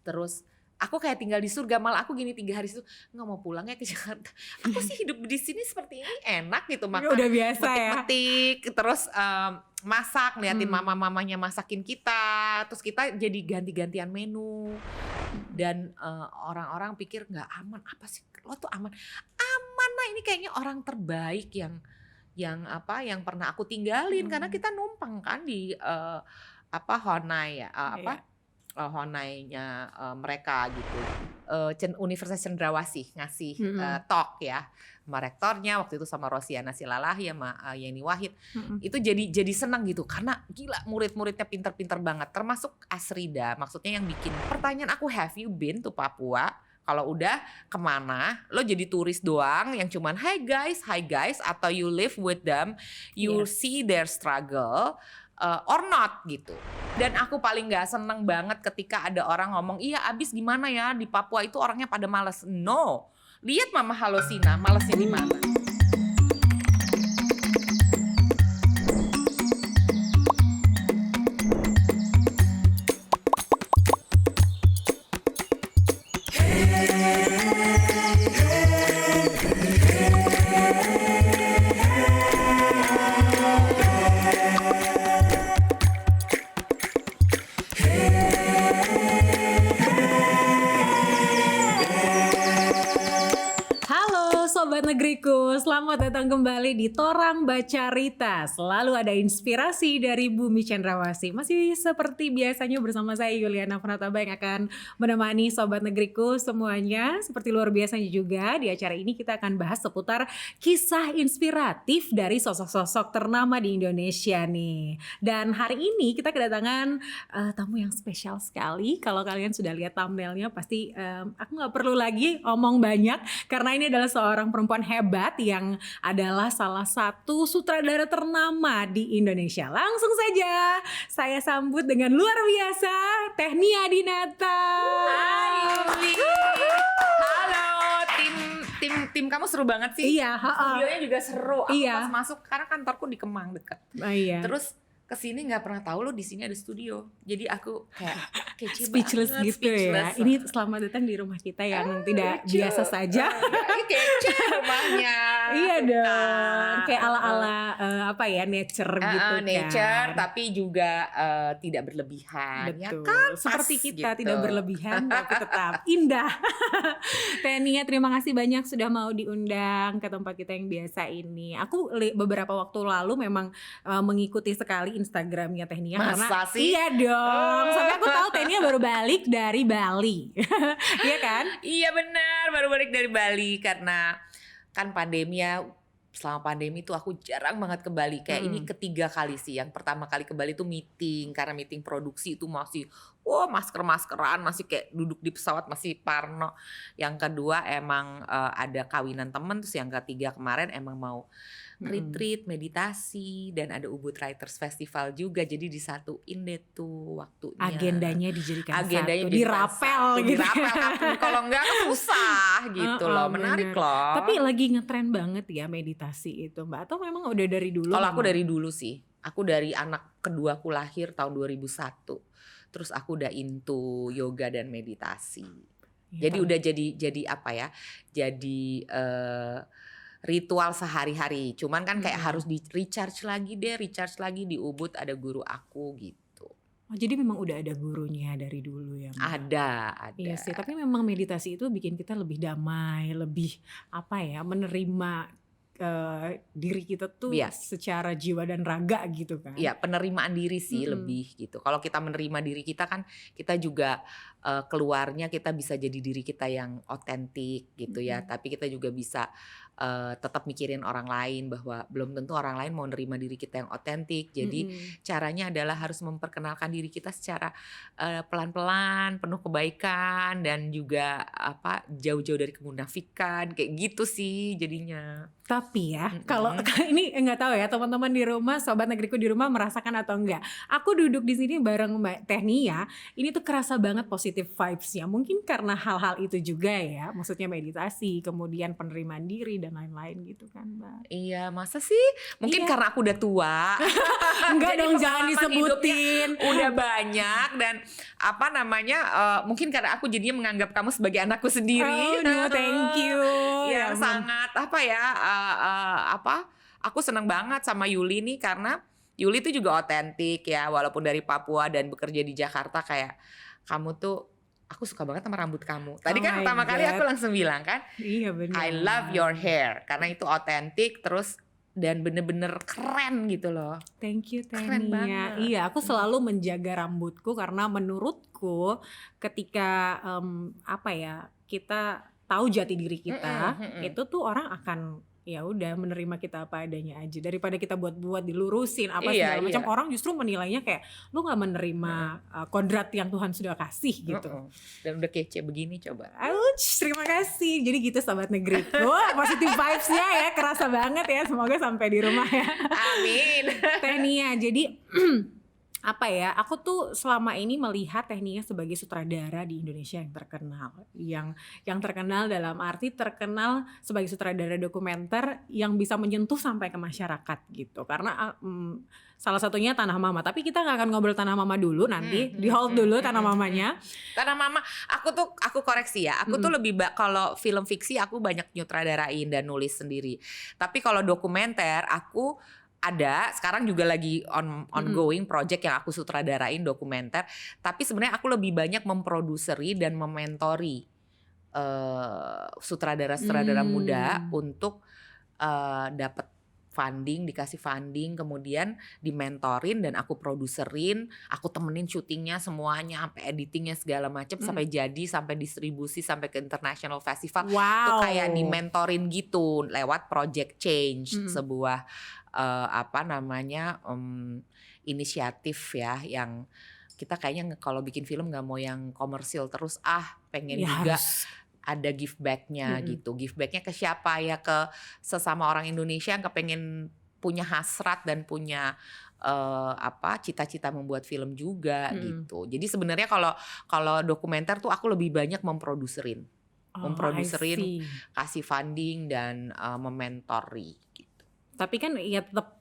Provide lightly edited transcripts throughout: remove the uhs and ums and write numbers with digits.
Terus aku kayak tinggal di surga, malah aku gini 3 hari itu nggak mau pulang ya ke Jakarta. Aku sih hidup di sini seperti ini enak gitu, makan Udah biasa ya. metik-metik, terus masak, liatin mama-mamanya masakin kita, terus kita jadi ganti-gantian menu. Dan orang-orang pikir nggak aman, apa sih lo tuh aman? Aman lah, ini kayaknya orang terbaik yang pernah aku tinggalin karena kita numpang kan di Honai ya, Honai-nya mereka gitu. Universitas Cendrawasih ngasih talk ya sama rektornya waktu itu, sama Rosiana Silalahi sama Yeni Wahid. Itu jadi senang gitu karena gila murid-muridnya pinter-pinter banget, termasuk Asrida. Maksudnya yang bikin pertanyaan aku, have you been to Papua? Kalau udah kemana? Lo jadi turis doang yang cuman hi guys, atau you live with them, you see their struggle or not gitu. Dan aku paling gak seneng banget ketika ada orang ngomong, iya abis gimana ya di Papua itu orangnya pada males. No, lihat Mama Halosina malesnya di mana. Sobat Negeriku, selamat datang kembali di Torang Baca Rita. Selalu ada inspirasi dari Bumi Cendrawasih. Masih seperti biasanya bersama saya Yuliana Prataba yang akan menemani Sobat Negeriku semuanya. Seperti luar biasanya juga, di acara ini kita akan bahas seputar kisah inspiratif dari sosok-sosok ternama di Indonesia nih. Dan hari ini kita kedatangan tamu yang spesial sekali. Kalau kalian sudah lihat thumbnailnya pasti aku gak perlu lagi omong banyak, karena ini adalah seorang perempuan hebat yang adalah salah satu sutradara ternama di Indonesia. Langsung saja saya sambut dengan luar biasa Teh Nia Dinata. Hai, halo tim kamu seru banget sih. Iya, studionya juga seru. Aku iya. pas masuk karena kantorku di Kemang dekat. Iya. Terus kesini nggak pernah tahu lo di sini ada studio. Jadi aku kayak kece speechless banget, gitu ya. Ini selamat datang di rumah kita yang tidak biasa saja. Ini kece rumahnya. Iya dong. Kayak ala-ala nature gitu kan. Nature tapi juga tidak berlebihan. Betul. Ya kan? Seperti kita gitu. tidak berlebihan tapi tetap indah. Teh Nia, terima kasih banyak sudah mau diundang ke tempat kita yang biasa ini. Aku beberapa waktu lalu memang mengikuti sekali Instagramnya Teh Nia. Masa karena sih? Iya dong. Sampai aku tahu Teh Nia baru balik dari Bali. Iya kan? Iya benar, baru balik dari Bali karena kan pandemi ya. Selama pandemi tuh aku jarang banget ke Bali. Kayak ini ketiga kali sih. Yang pertama kali ke Bali tuh meeting, karena meeting produksi itu masih masker-maskeran, masih kayak duduk di pesawat masih parno. Yang kedua emang ada kawinan temen. Terus yang ketiga kemarin emang mau retreat, meditasi, dan ada Ubud Writers Festival juga. Jadi disatuin deh tuh waktunya. Agendanya dijadikan Agendanya satu, dirapel gitu. Dirapel kan, kalau enggak kan susah gitu loh. Menarik loh. Tapi lagi ngetren banget ya meditasi itu Mbak, atau memang udah dari dulu? Kalau aku dari dulu sih. Aku dari anak kedua aku lahir tahun 2001. Terus aku udah into yoga dan meditasi. Jadi udah jadi apa ya? Jadi ritual sehari-hari. Cuman kan kayak harus di recharge lagi di Ubud ada guru aku gitu. Oh, jadi memang udah ada gurunya dari dulu ya Mbak? Ada. Iya sih, tapi memang meditasi itu bikin kita lebih damai, lebih menerima diri kita tuh secara jiwa dan raga gitu kan. Iya, penerimaan diri sih lebih gitu. Kalau kita menerima diri kita kan kita juga keluarnya kita bisa jadi diri kita yang otentik gitu ya. Tapi kita juga bisa tetap mikirin orang lain, bahwa belum tentu orang lain mau nerima diri kita yang otentik. Jadi caranya adalah harus memperkenalkan diri kita secara pelan-pelan, penuh kebaikan, dan juga jauh-jauh dari kemunafikan, kayak gitu sih jadinya. Tapi ya, kalau ini nggak tahu ya teman-teman di rumah, Sobat Negeriku di rumah merasakan atau enggak. Aku duduk di sini bareng Mbak Teh Nia, ini tuh kerasa banget positif positive vibes-nya. Mungkin karena hal-hal itu juga ya, maksudnya meditasi, kemudian penerimaan diri dan lain-lain gitu kan, Mbak. Iya, masa sih? Mungkin Iya. karena aku udah tua. Enggak Jadi dong, jangan pengalaman disebutin. hidupnya udah banyak dan apa namanya? Mungkin karena aku jadinya menganggap kamu sebagai anakku sendiri. Oh, no, thank you. Ya, Yang sangat apa ya? Aku seneng banget sama Yuli nih karena Yuli tuh juga otentik ya, walaupun dari Papua dan bekerja di Jakarta. Kayak kamu tuh, aku suka banget sama rambut kamu. Tadi Oh kan my pertama kali God. aku langsung bilang kan, Iya benar. I love your hair karena itu otentik terus dan bener-bener keren gitu loh. Thank you Keren Tania. banget. Iya, aku selalu menjaga rambutku karena menurutku ketika kita tahu jati diri kita, itu tuh orang akan ya udah menerima kita apa adanya aja, daripada kita buat-buat dilurusin apa Iya, segala macam. iya. Orang justru menilainya kayak lu nggak menerima kodrat yang Tuhan sudah kasih gitu. Dan udah kece begini coba. Ouch, terima kasih. Jadi gitu Sobat Negeriku, positive vibes-nya ya kerasa banget ya. Semoga sampai di rumah ya. Amin. Tania, jadi aku tuh selama ini melihat Tania sebagai sutradara di Indonesia yang terkenal, yang terkenal dalam arti terkenal sebagai sutradara dokumenter yang bisa menyentuh sampai ke masyarakat gitu. Karena salah satunya Tanah Mama. Tapi kita nggak akan ngobrol Tanah Mama dulu nanti, di hold dulu Tanah Mamanya. Tanah Mama, aku koreksi ya. Aku tuh lebih kalau film fiksi aku banyak nyutradarain dan nulis sendiri. Tapi kalau dokumenter aku ada, sekarang juga lagi ongoing project yang aku sutradarain dokumenter. Tapi sebenarnya aku lebih banyak memproduseri dan mementori sutradara-sutradara muda untuk dapat funding, dikasih funding, kemudian dimentorin dan aku produserin, aku temenin syutingnya semuanya, sampai editingnya segala macam, sampai jadi, sampai distribusi, sampai ke international festival. Tuh kayak dimentorin gitu lewat Project Change, sebuah inisiatif ya, yang kita kayaknya kalau bikin film nggak mau yang komersil terus, pengen ya juga ada give back-nya gitu. Give back-nya ke siapa ya? Ke sesama orang Indonesia yang kepengen punya hasrat dan punya cita-cita membuat film juga gitu. Jadi sebenarnya kalau dokumenter tuh aku lebih banyak memproduserin, kasih funding dan mementori. Tapi kan ya tetap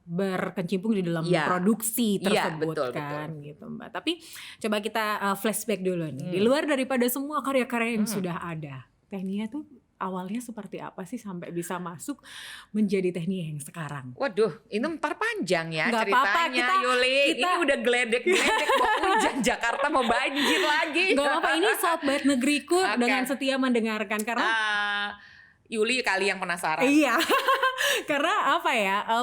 berkecimpung di dalam produksi tersebut betul. Gitu Mbak. Tapi coba kita flashback dulu nih. Di luar daripada semua karya-karya yang sudah ada, Tania tuh awalnya seperti apa sih sampai bisa masuk menjadi Tania yang sekarang? Waduh, ini ntar panjang ya Nggak ceritanya, Yuli. Ini udah geledek-geledek mau hujan, Jakarta mau banjir lagi. Gak apa-apa, ini Sobat Negeriku dengan setia mendengarkan karena Yuli kali yang penasaran. Iya, karena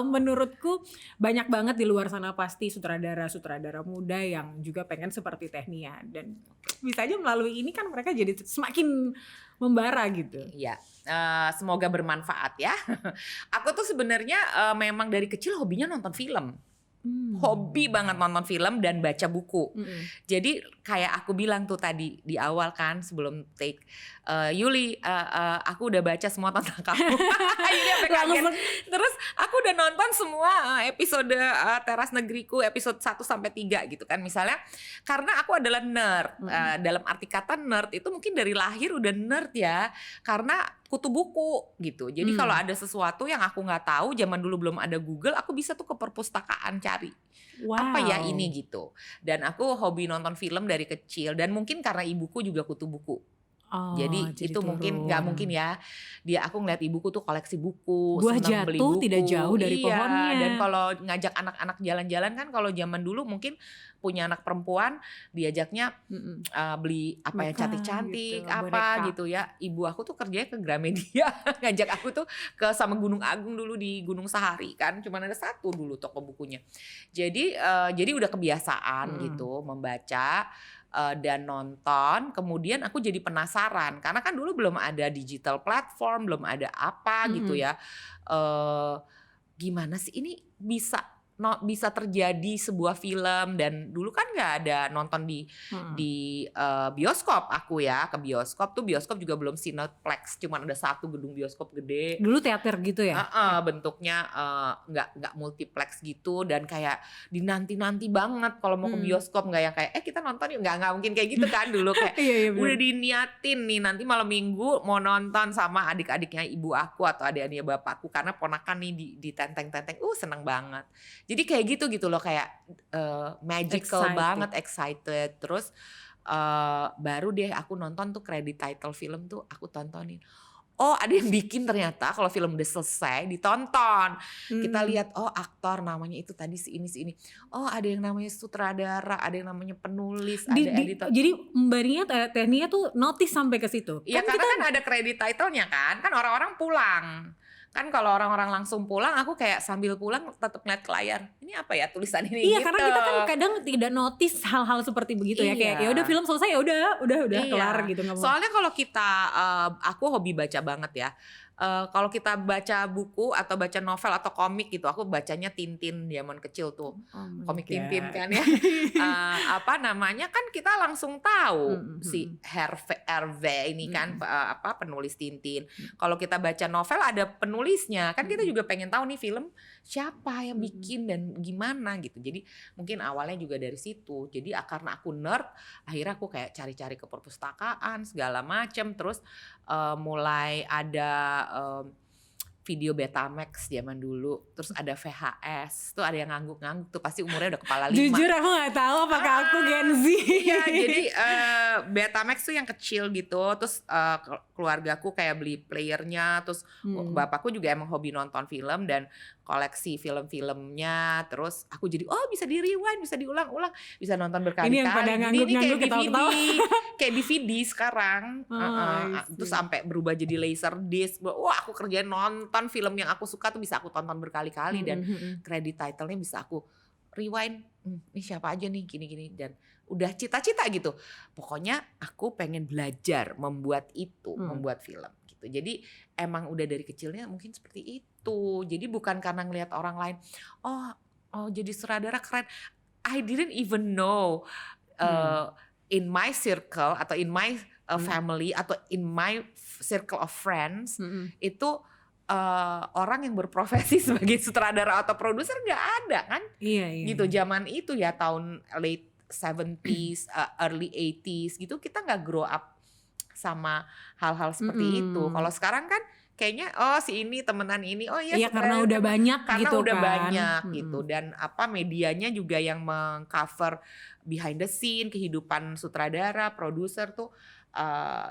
menurutku banyak banget di luar sana pasti sutradara-sutradara muda yang juga pengen seperti Tania. Dan bisa aja melalui ini kan mereka jadi semakin membara gitu. Iya, semoga bermanfaat ya. Aku tuh sebenarnya memang dari kecil hobinya nonton film. Hobi banget nonton film dan baca buku. Jadi kayak aku bilang tuh tadi di awal kan sebelum take, Yuli, aku udah baca semua tentang kamu. Yuli sampai kaget. Terus aku udah nonton semua episode Teras Negeriku episode 1 sampai 3 gitu kan. Misalnya karena aku adalah nerd. Dalam arti kata nerd itu mungkin dari lahir udah nerd ya. Karena kutu buku gitu. Jadi kalau ada sesuatu yang aku nggak tahu, zaman dulu belum ada Google, aku bisa tuh ke perpustakaan cari. Apa ya ini gitu. Dan aku hobi nonton film dari kecil dan mungkin karena ibuku juga kutu buku. Jadi itu mungkin nggak mungkin ya. Aku ngeliat ibuku tuh koleksi buku, buah senang beli buku. Tidak jauh dari pohonnya. Dan kalau ngajak anak-anak jalan-jalan kan, kalau zaman dulu mungkin punya anak perempuan diajaknya beli apa yang cantik-cantik gitu, gitu ya. Ibu aku tuh kerjanya ke Gramedia, ngajak aku tuh ke sama Gunung Agung dulu di Gunung Sahari kan, cuman ada satu dulu toko bukunya. Jadi udah kebiasaan gitu membaca dan nonton. Kemudian aku jadi penasaran karena kan dulu belum ada digital platform, belum ada apa gitu ya. Gimana sih ini bisa bisa terjadi sebuah film. Dan dulu kan nggak ada nonton di bioskop aku ya, ke bioskop juga belum Cineplex, cuman ada satu gedung bioskop gede. Dulu teater gitu ya? Bentuknya nggak multiplex gitu, dan kayak dinanti-nanti banget kalau mau ke bioskop, nggak yang kayak kita nonton yuk, nggak mungkin kayak gitu kan dulu kayak Iya, udah diniatin nih nanti malam minggu mau nonton sama adik-adiknya ibu aku atau adik-adiknya bapakku karena ponakan nih di tenteng-tenteng, seneng banget. Jadi kayak gitu loh, kayak magical banget, excited. Terus baru deh aku nonton tuh credit title film tuh aku tontonin. Ada yang bikin ternyata kalau film udah selesai ditonton. Kita lihat aktor namanya itu tadi si ini. Ada yang namanya sutradara, ada yang namanya penulis, ada editor. Jadi Mbak Nia tuh notice sampai ke situ. Iya kan karena kan ada credit title-nya kan orang-orang pulang. Kan kalau orang-orang langsung pulang, aku kayak sambil pulang tetap ngeliat ke layar. Ini apa ya tulisan ini? Iya, gitu. karena kita kan kadang tidak notice hal-hal seperti begitu ya. Kayak ya udah film selesai, ya udah kelar gitu. Soalnya kalau kita, aku hobi baca banget ya. Kalau kita baca buku atau baca novel atau komik gitu, aku bacanya Tintin zaman kecil tuh, komik Tintin kan ya. Apa namanya kan kita langsung tahu si Hervé ini kan penulis Tintin. Kalau kita baca novel ada penulisnya, kan kita juga pengen tahu nih film siapa yang bikin dan gimana gitu. Jadi mungkin awalnya juga dari situ. Jadi karena aku nerd, akhirnya aku kayak cari-cari ke perpustakaan segala macam. Terus mulai ada video Betamax zaman dulu, terus ada VHS, tuh ada yang ngangguk-ngangguk tuh pasti umurnya udah kepala 5. Jujur aku nggak tahu apakah aku Gen Z. Iya, jadi Betamax tuh yang kecil gitu, terus keluargaku kayak beli playernya, terus bapakku juga emang hobi nonton film dan koleksi film-filmnya, terus aku jadi bisa di rewind, bisa diulang-ulang, bisa nonton berkali-kali. Ini yang pada ngangguk-ngangguk ketawa-tawa. Kayak DVD sekarang, terus sampai berubah jadi laserdisc. Wah, aku kerjain nonton film yang aku suka tuh bisa aku tonton berkali-kali dan credit title-nya bisa aku rewind. Ini siapa aja nih gini-gini, dan udah cita-cita gitu. Pokoknya aku pengen belajar membuat itu, membuat film gitu. Jadi emang udah dari kecilnya mungkin seperti itu. Jadi bukan karena ngelihat orang lain, jadi sutradara keren. I didn't even know in my circle atau in my family atau in my circle of friends itu orang yang berprofesi sebagai sutradara atau produser nggak ada kan? Iya. Gitu zaman itu ya, tahun late 70s, early 80s gitu, kita nggak grow up sama hal-hal seperti itu. Kalau sekarang kan kayaknya si ini temenan ini, iya karena udah banyak karena gitu udah kan. banyak gitu, dan medianya juga yang mengcover behind the scene kehidupan sutradara, produser tuh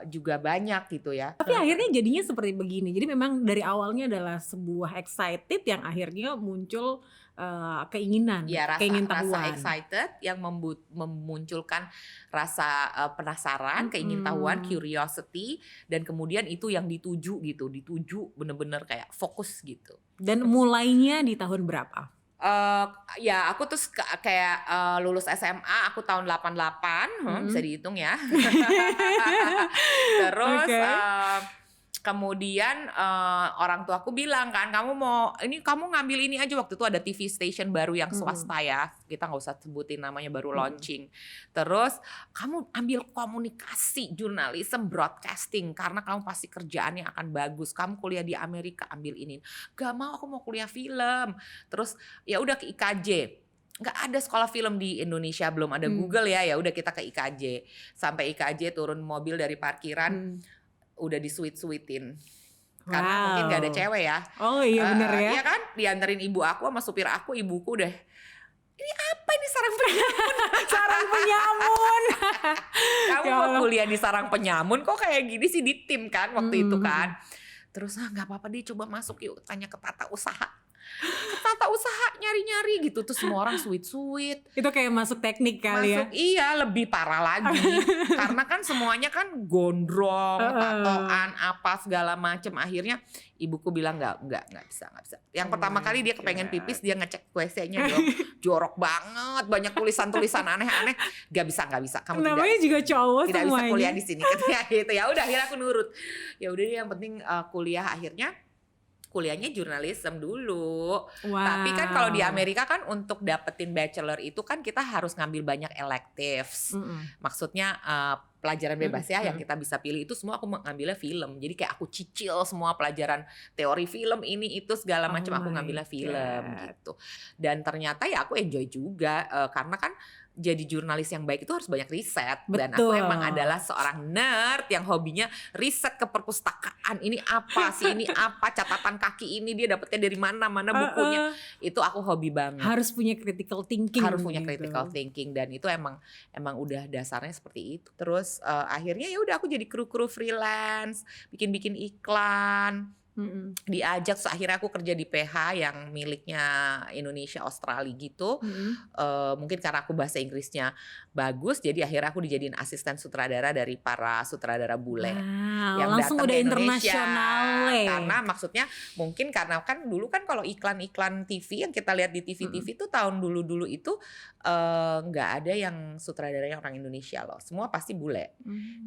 juga banyak gitu ya. Tapi akhirnya jadinya seperti begini. Jadi memang dari awalnya adalah sebuah excited yang akhirnya muncul keinginan, keingintahuan. Rasa excited yang memunculkan rasa penasaran, keingintahuan, curiosity, dan kemudian itu yang dituju bener-bener kayak fokus gitu. Dan mulainya di tahun berapa? Ya aku tuh kayak lulus SMA aku tahun 88, bisa dihitung ya. Terus kemudian orang tua aku bilang kan, kamu ngambil ini aja. Waktu itu ada TV station baru yang swasta ya, kita nggak usah sebutin namanya, baru launching. Terus kamu ambil komunikasi, jurnalisme, broadcasting, karena kamu pasti kerjaannya akan bagus. Kamu kuliah di Amerika, ambil ini. Gak mau, aku mau kuliah film. Terus ya udah ke IKJ. Nggak ada sekolah film di Indonesia, belum ada Google ya udah kita ke IKJ. Sampai IKJ turun mobil dari parkiran, udah disuit-suitin. Karena mungkin gak ada cewek ya. Oh iya bener ya. Iya kan, dianterin ibu aku sama supir aku, ibuku udah, ini apa ini sarang penyamun? Sarang penyamun. Kamu mau kuliah di sarang penyamun kok kayak gini sih, di tim kan waktu itu kan. Terus gak apa-apa deh, coba masuk yuk, tanya ke tata usaha. Tata usaha nyari-nyari gitu, tuh semua orang sweet-sweet. Itu kayak masuk teknik kali ya. Iya, lebih parah lagi. Karena kan semuanya kan gondrong, tatoan, apa segala macem. Akhirnya ibuku bilang nggak bisa. Yang pertama kali dia kepengen pipis, dia ngecek WC-nya dong. Jorok banget, banyak tulisan-tulisan aneh-aneh. Nggak bisa. Kamu namanya juga cowok tidak semuanya. bisa kuliah di sini. Gitu ya udah, akhirnya aku nurut. Ya udah, yang penting kuliah. Akhirnya kuliahnya jurnalism dulu. Wow. Tapi kan kalau di Amerika kan untuk dapetin bachelor itu kan kita harus ngambil banyak electives. Maksudnya pelajaran bebas ya yang kita bisa pilih itu semua aku ngambilnya film. Jadi kayak aku cicil semua pelajaran teori film ini itu segala macam aku ngambilnya film gitu. Dan ternyata ya aku enjoy juga karena kan jadi jurnalis yang baik itu harus banyak riset. Dan aku emang adalah seorang nerd yang hobinya riset ke perpustakaan. Ini apa sih, ini apa, catatan kaki ini dia dapetnya dari mana bukunya. Itu aku hobi banget. Harus punya critical thinking. Harus punya critical thinking dan itu emang udah dasarnya seperti itu. Terus akhirnya ya udah aku jadi kru freelance, bikin iklan. Diajak, so akhirnya aku kerja di PH yang miliknya Indonesia Australia gitu. Mungkin karena aku bahasa Inggrisnya bagus, jadi akhirnya aku dijadiin asisten sutradara dari para sutradara bule yang langsung datang udah ke Indonesia. internasional. Karena maksudnya mungkin karena kan dulu kan kalau iklan TV yang kita lihat di TV tuh tahun dulu itu nggak ada yang sutradaranya orang Indonesia loh, semua pasti bule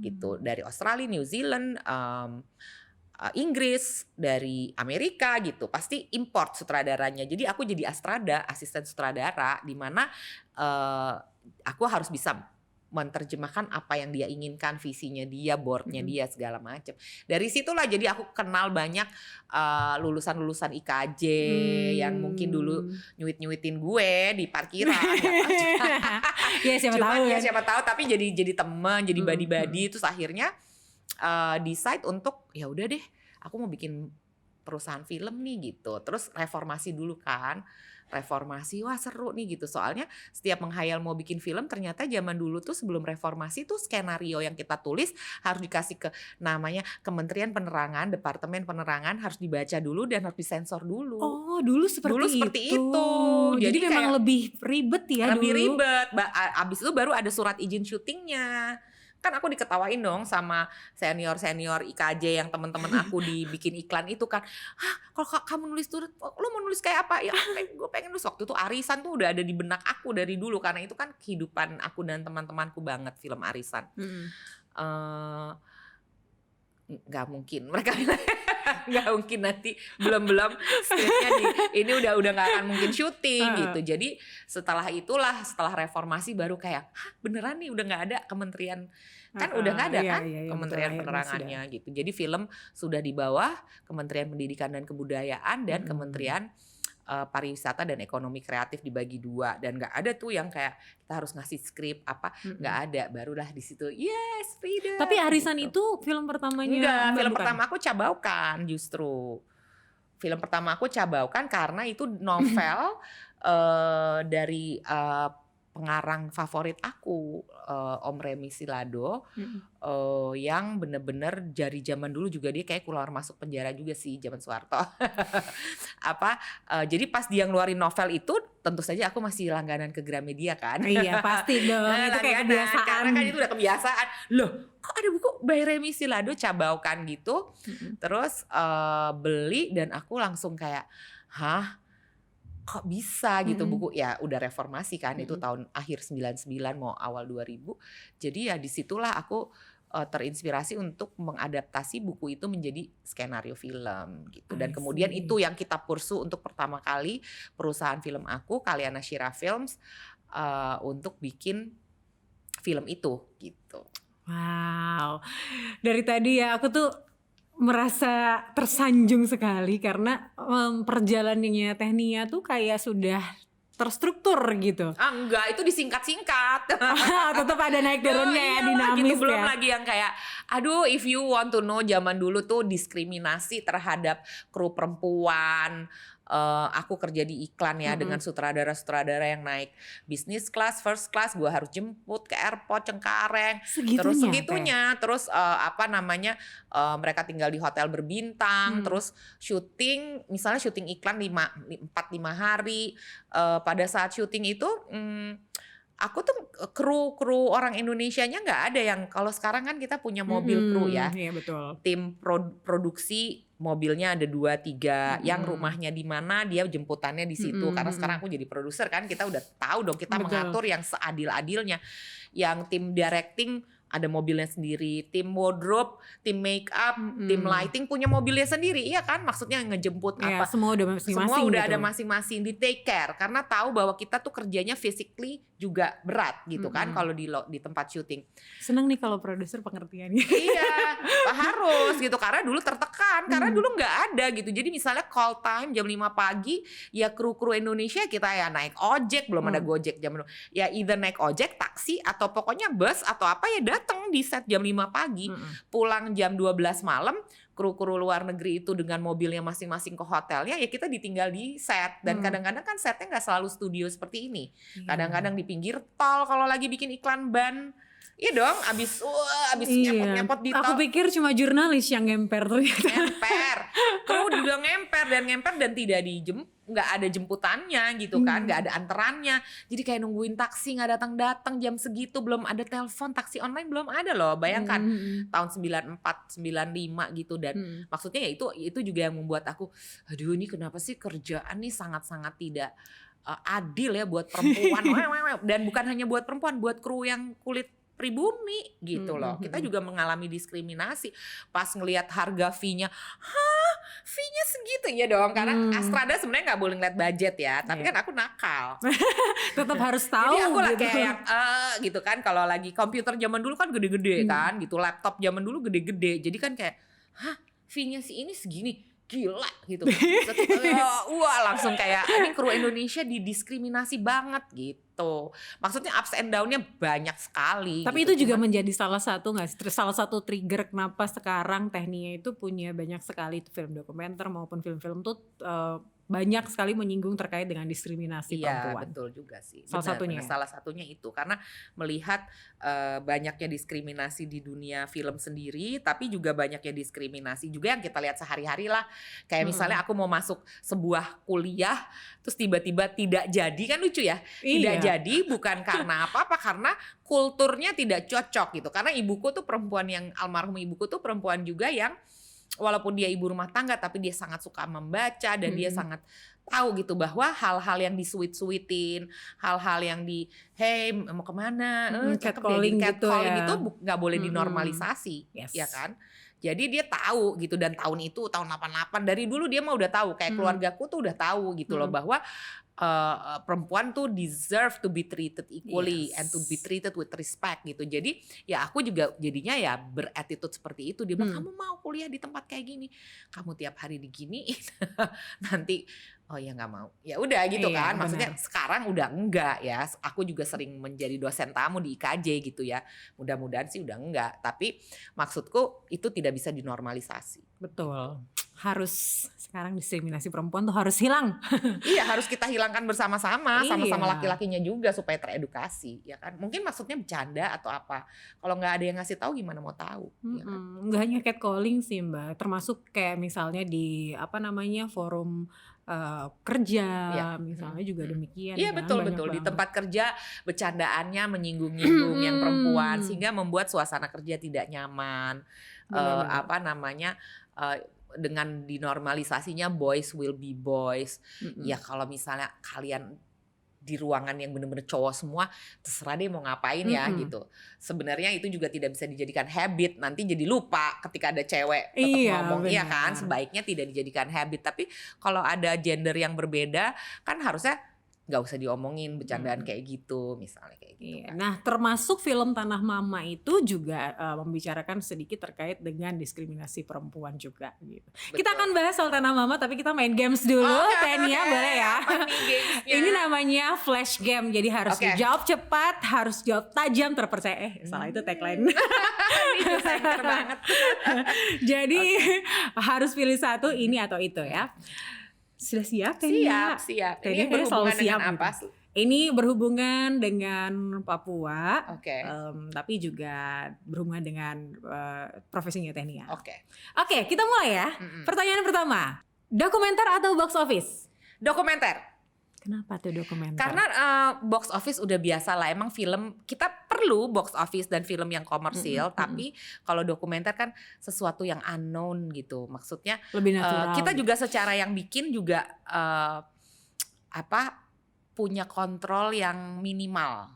gitu, dari Australia, New Zealand, Inggris, dari Amerika gitu, pasti import sutradaranya. Jadi aku jadi Astrada, asisten sutradara, di mana aku harus bisa menerjemahkan apa yang dia inginkan, visinya dia, boardnya dia, segala macam. Dari situlah jadi aku kenal banyak lulusan-lulusan IKJ yang mungkin dulu nyuitin gue di parkiran. Ya siapa tahu ya siapa tahu, tapi jadi teman, jadi buddy-buddy. Terus akhirnya decide untuk ya udah deh aku mau bikin perusahaan film nih gitu. Terus reformasi dulu kan, reformasi wah seru nih gitu, soalnya setiap menghayal mau bikin film ternyata zaman dulu tuh sebelum reformasi tuh skenario yang kita tulis harus dikasih ke namanya Kementerian Penerangan, Departemen Penerangan, harus dibaca dulu dan harus disensor dulu. Oh dulu seperti itu. Jadi memang lebih ribet ya lebih dulu. Ribet. Abis itu baru ada surat izin syutingnya. Kan aku diketawain dong sama senior IKJ yang teman-teman aku dibikin iklan itu kan. Hah, kalau kamu nulis tuh, lo mau nulis kayak apa? Ya gue pengen nulis. Waktu itu Arisan tuh udah ada di benak aku dari dulu, karena itu kan kehidupan aku dan teman-temanku banget, film Arisan. Nggak mungkin mereka nggak mungkin, nanti belum skripnya ini udah nggak akan mungkin syuting gitu. Jadi setelah reformasi baru kayak beneran nih udah nggak ada kementerian, kan udah nggak ada kan Kementerian Penerangannya gitu. Jadi film sudah di bawah Kementerian Pendidikan dan Kebudayaan dan Kementerian pariwisata dan ekonomi kreatif, dibagi dua, dan nggak ada tuh yang kayak kita harus ngasih skrip apa, nggak ada. Barulah di situ yes freedom. Tapi Arisan gitu. itu film pertamanya? Enggak, film pertama aku Cabaukan justru. Film pertama aku Cabaukan karena itu novel dari pengarang favorit aku, Om Remy Silado, yang bener-bener dari zaman dulu juga dia kayak keluar masuk penjara juga sih zaman Soeharto. Jadi pas dia ngeluarin novel itu, tentu saja aku masih langganan ke Gramedia kan. Iya pasti dong, itu kayak kebiasaan. Karena kan itu udah kebiasaan. Loh, kok ada buku by Remy Silado Cabaukan gitu. Terus beli dan aku langsung kayak, hah? Kok bisa gitu buku, ya udah reformasi kan, itu tahun akhir 99 mau awal 2000. Jadi ya disitulah aku terinspirasi untuk mengadaptasi buku itu menjadi skenario film gitu. Dan kemudian itu yang kita pursue untuk pertama kali perusahaan film aku, Kalyana Shira Films, untuk bikin film itu gitu. Wow, dari tadi ya aku tuh merasa tersanjung sekali karena perjalanannya Teh Nia tuh kayak sudah terstruktur gitu. Enggak, itu disingkat-singkat. Tetap ada naik turunnya ya, dinamis gitu. Belum ya. lagi yang kayak, aduh if you want to know, zaman dulu tuh diskriminasi terhadap kru perempuan. Aku kerja di iklan ya, dengan sutradara-sutradara yang naik bisnis class, first class, gue harus jemput ke airport Cengkareng. Terus segitunya, terus mereka tinggal di hotel berbintang, terus syuting, misalnya syuting iklan 4-5 hari. Pada saat syuting itu aku tuh kru orang Indonesianya nggak ada yang, kalau sekarang kan kita punya mobil kru ya, iya, betul. tim produksi mobilnya ada 2-3, yang rumahnya di mana dia jemputannya di situ. Karena sekarang aku jadi produser kan, kita udah tahu dong, kita mengatur yang seadil-adilnya. Yang tim directing ada mobilnya sendiri, tim wardrobe, tim make up, tim lighting punya mobilnya sendiri, iya kan? Maksudnya ngejemput Ya, apa? semua udah masing-masing Semua udah gitu. ada masing-masing, di take care karena tahu bahwa kita tuh kerjanya physically juga berat gitu kan kalau di tempat syuting. Seneng nih kalau produser pengertiannya. Iya, harus gitu karena dulu tertekan, karena dulu nggak ada gitu. Jadi misalnya call time jam 5 pagi, ya kru-kru Indonesia kita ya naik ojek, belum ada Gojek jam dulu. Ya either naik ojek, taksi atau pokoknya bus atau apa ya datang di set jam 5 pagi, pulang jam 12 malam. Kru-kru luar negeri itu dengan mobilnya masing-masing ke hotelnya, ya kita ditinggal di set. Dan kadang-kadang kan setnya nggak selalu studio seperti ini. Kadang-kadang di pinggir tol kalau lagi bikin iklan ban. Iya dong, abis nyempot-nyempot di tol. Aku pikir cuma jurnalis yang ngemper ternyata. Ngemper, kru juga ngemper dan tidak nggak ada jemputannya gitu kan, nggak ada anterannya. Jadi kayak nungguin taksi nggak datang jam segitu, belum ada telepon, taksi online belum ada loh. Bayangkan tahun 94, 95 gitu. Dan maksudnya ya itu juga yang membuat aku, aduh ini kenapa sih kerjaan nih sangat-sangat tidak adil ya buat perempuan. Dan bukan hanya buat perempuan, buat kru yang kulit pribumi gitu loh. Kita juga mengalami diskriminasi pas ngelihat harga fee-nya. Fee-nya segitu ya dong. Karena Astrada sebenarnya nggak boleh ngeliat budget ya. Tapi kan aku nakal. Tetap harus tahu. Jadi aku lah gitu. kayak yang gitu kan. Kalau lagi komputer zaman dulu kan gede-gede kan gitu. Laptop zaman dulu gede-gede. Jadi kan kayak, fee-nya si ini segini. Gila gitu. Wah langsung kayak ini kru Indonesia didiskriminasi banget gitu. Maksudnya ups and down-nya banyak sekali. Tapi gitu. itu juga menjadi salah satu trigger kenapa sekarang Technia itu punya banyak sekali film dokumenter maupun film-film tuh banyak sekali menyinggung terkait dengan diskriminasi perempuan. Iya betul juga sih. Salah satunya itu karena melihat banyaknya diskriminasi di dunia film sendiri, tapi juga banyaknya diskriminasi juga yang kita lihat sehari-hari lah. Kayak misalnya aku mau masuk sebuah kuliah, terus tiba-tiba tidak jadi, kan lucu ya. Tidak jadi bukan karena apa-apa, karena kulturnya tidak cocok gitu. Karena ibuku tuh perempuan yang, almarhum ibuku tuh perempuan juga yang walaupun dia ibu rumah tangga tapi dia sangat suka membaca dan dia sangat tahu gitu bahwa hal-hal yang disuit-suitin, hal-hal yang hey mau kemana, catcalling gitu ya. itu nggak boleh dinormalisasi, ya kan? Jadi dia tahu gitu, dan tahun 88 dari dulu dia mah udah tahu, kayak keluargaku tuh udah tahu gitu loh bahwa perempuan tuh deserve to be treated equally and to be treated with respect gitu. Jadi ya aku juga jadinya ya berattitude seperti itu. Dia bilang, kamu mau kuliah di tempat kayak gini, kamu tiap hari diginiin, nanti oh ya nggak mau. Ya udah gitu kan. Maksudnya sekarang udah enggak ya. Aku juga sering menjadi dosen tamu di IKJ gitu ya. Mudah-mudahan sih udah enggak. Tapi maksudku itu tidak bisa dinormalisasi. Betul. Harus sekarang diskriminasi perempuan tuh harus hilang. Iya, harus kita hilangkan bersama-sama, sama-sama laki-lakinya juga supaya teredukasi, ya kan? Mungkin maksudnya bercanda atau apa. Kalau nggak ada yang ngasih tahu gimana mau tahu, ya kan? Nggak hanya catcalling sih Mbak, termasuk kayak misalnya di forum kerja, misalnya juga demikian. Iya kan? betul. Di tempat kerja bercandaannya menyinggung-nyinggung yang perempuan, sehingga membuat suasana kerja tidak nyaman. Dengan dinormalisasinya boys will be boys. Ya kalau misalnya kalian di ruangan yang benar-benar cowok semua, terserah deh mau ngapain ya gitu. Sebenarnya itu juga tidak bisa dijadikan habit. Nanti jadi lupa ketika ada cewek tetap ngomong, iya kan? Sebaiknya tidak dijadikan habit. Tapi kalau ada gender yang berbeda, kan harusnya nggak usah diomongin bercandaan kayak gitu, misalnya kayak gitu. Kan. Nah, termasuk film Tanah Mama itu juga membicarakan sedikit terkait dengan diskriminasi perempuan juga gitu. Betul. Kita akan bahas soal Tanah Mama, tapi kita main games dulu, Technia boleh ya? Ini namanya flash game, jadi harus dijawab cepat, harus jawab tajam, terpercaya. Salah itu tagline. Ini desainer banget. Jadi harus pilih satu, ini atau itu ya. Sudah siap Technia? Siap. Ini berhubungan dengan apa? Ini berhubungan dengan Papua, tapi juga berhubungan dengan profesinya Technia. Oke, kita mulai ya. Pertanyaan pertama, dokumenter atau box office? Dokumenter. Kenapa tuh dokumenter? Karena box office udah biasa lah. Emang film kita perlu box office dan film yang komersil, tapi kalau dokumenter kan sesuatu yang unknown gitu. Maksudnya lebih natural. Kita juga secara yang bikin juga punya kontrol yang minimal.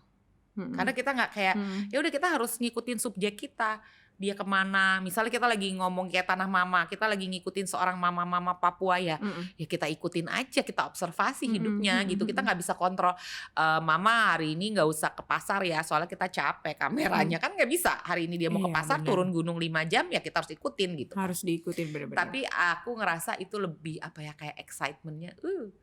Karena kita nggak kayak ya udah kita harus ngikutin subjek kita, dia kemana. Misalnya kita lagi ngomong kayak Tanah Mama, kita lagi ngikutin seorang mama-mama Papua ya kita ikutin aja, kita observasi hidupnya gitu. Kita nggak bisa kontrol Mama hari ini nggak usah ke pasar ya soalnya kita capek kameranya, kan nggak bisa. Hari ini dia mau ke pasar turun gunung 5 jam ya kita harus ikutin gitu. Harus diikutin benar-benar. Tapi aku ngerasa itu lebih apa ya, kayak excitementnya gitu.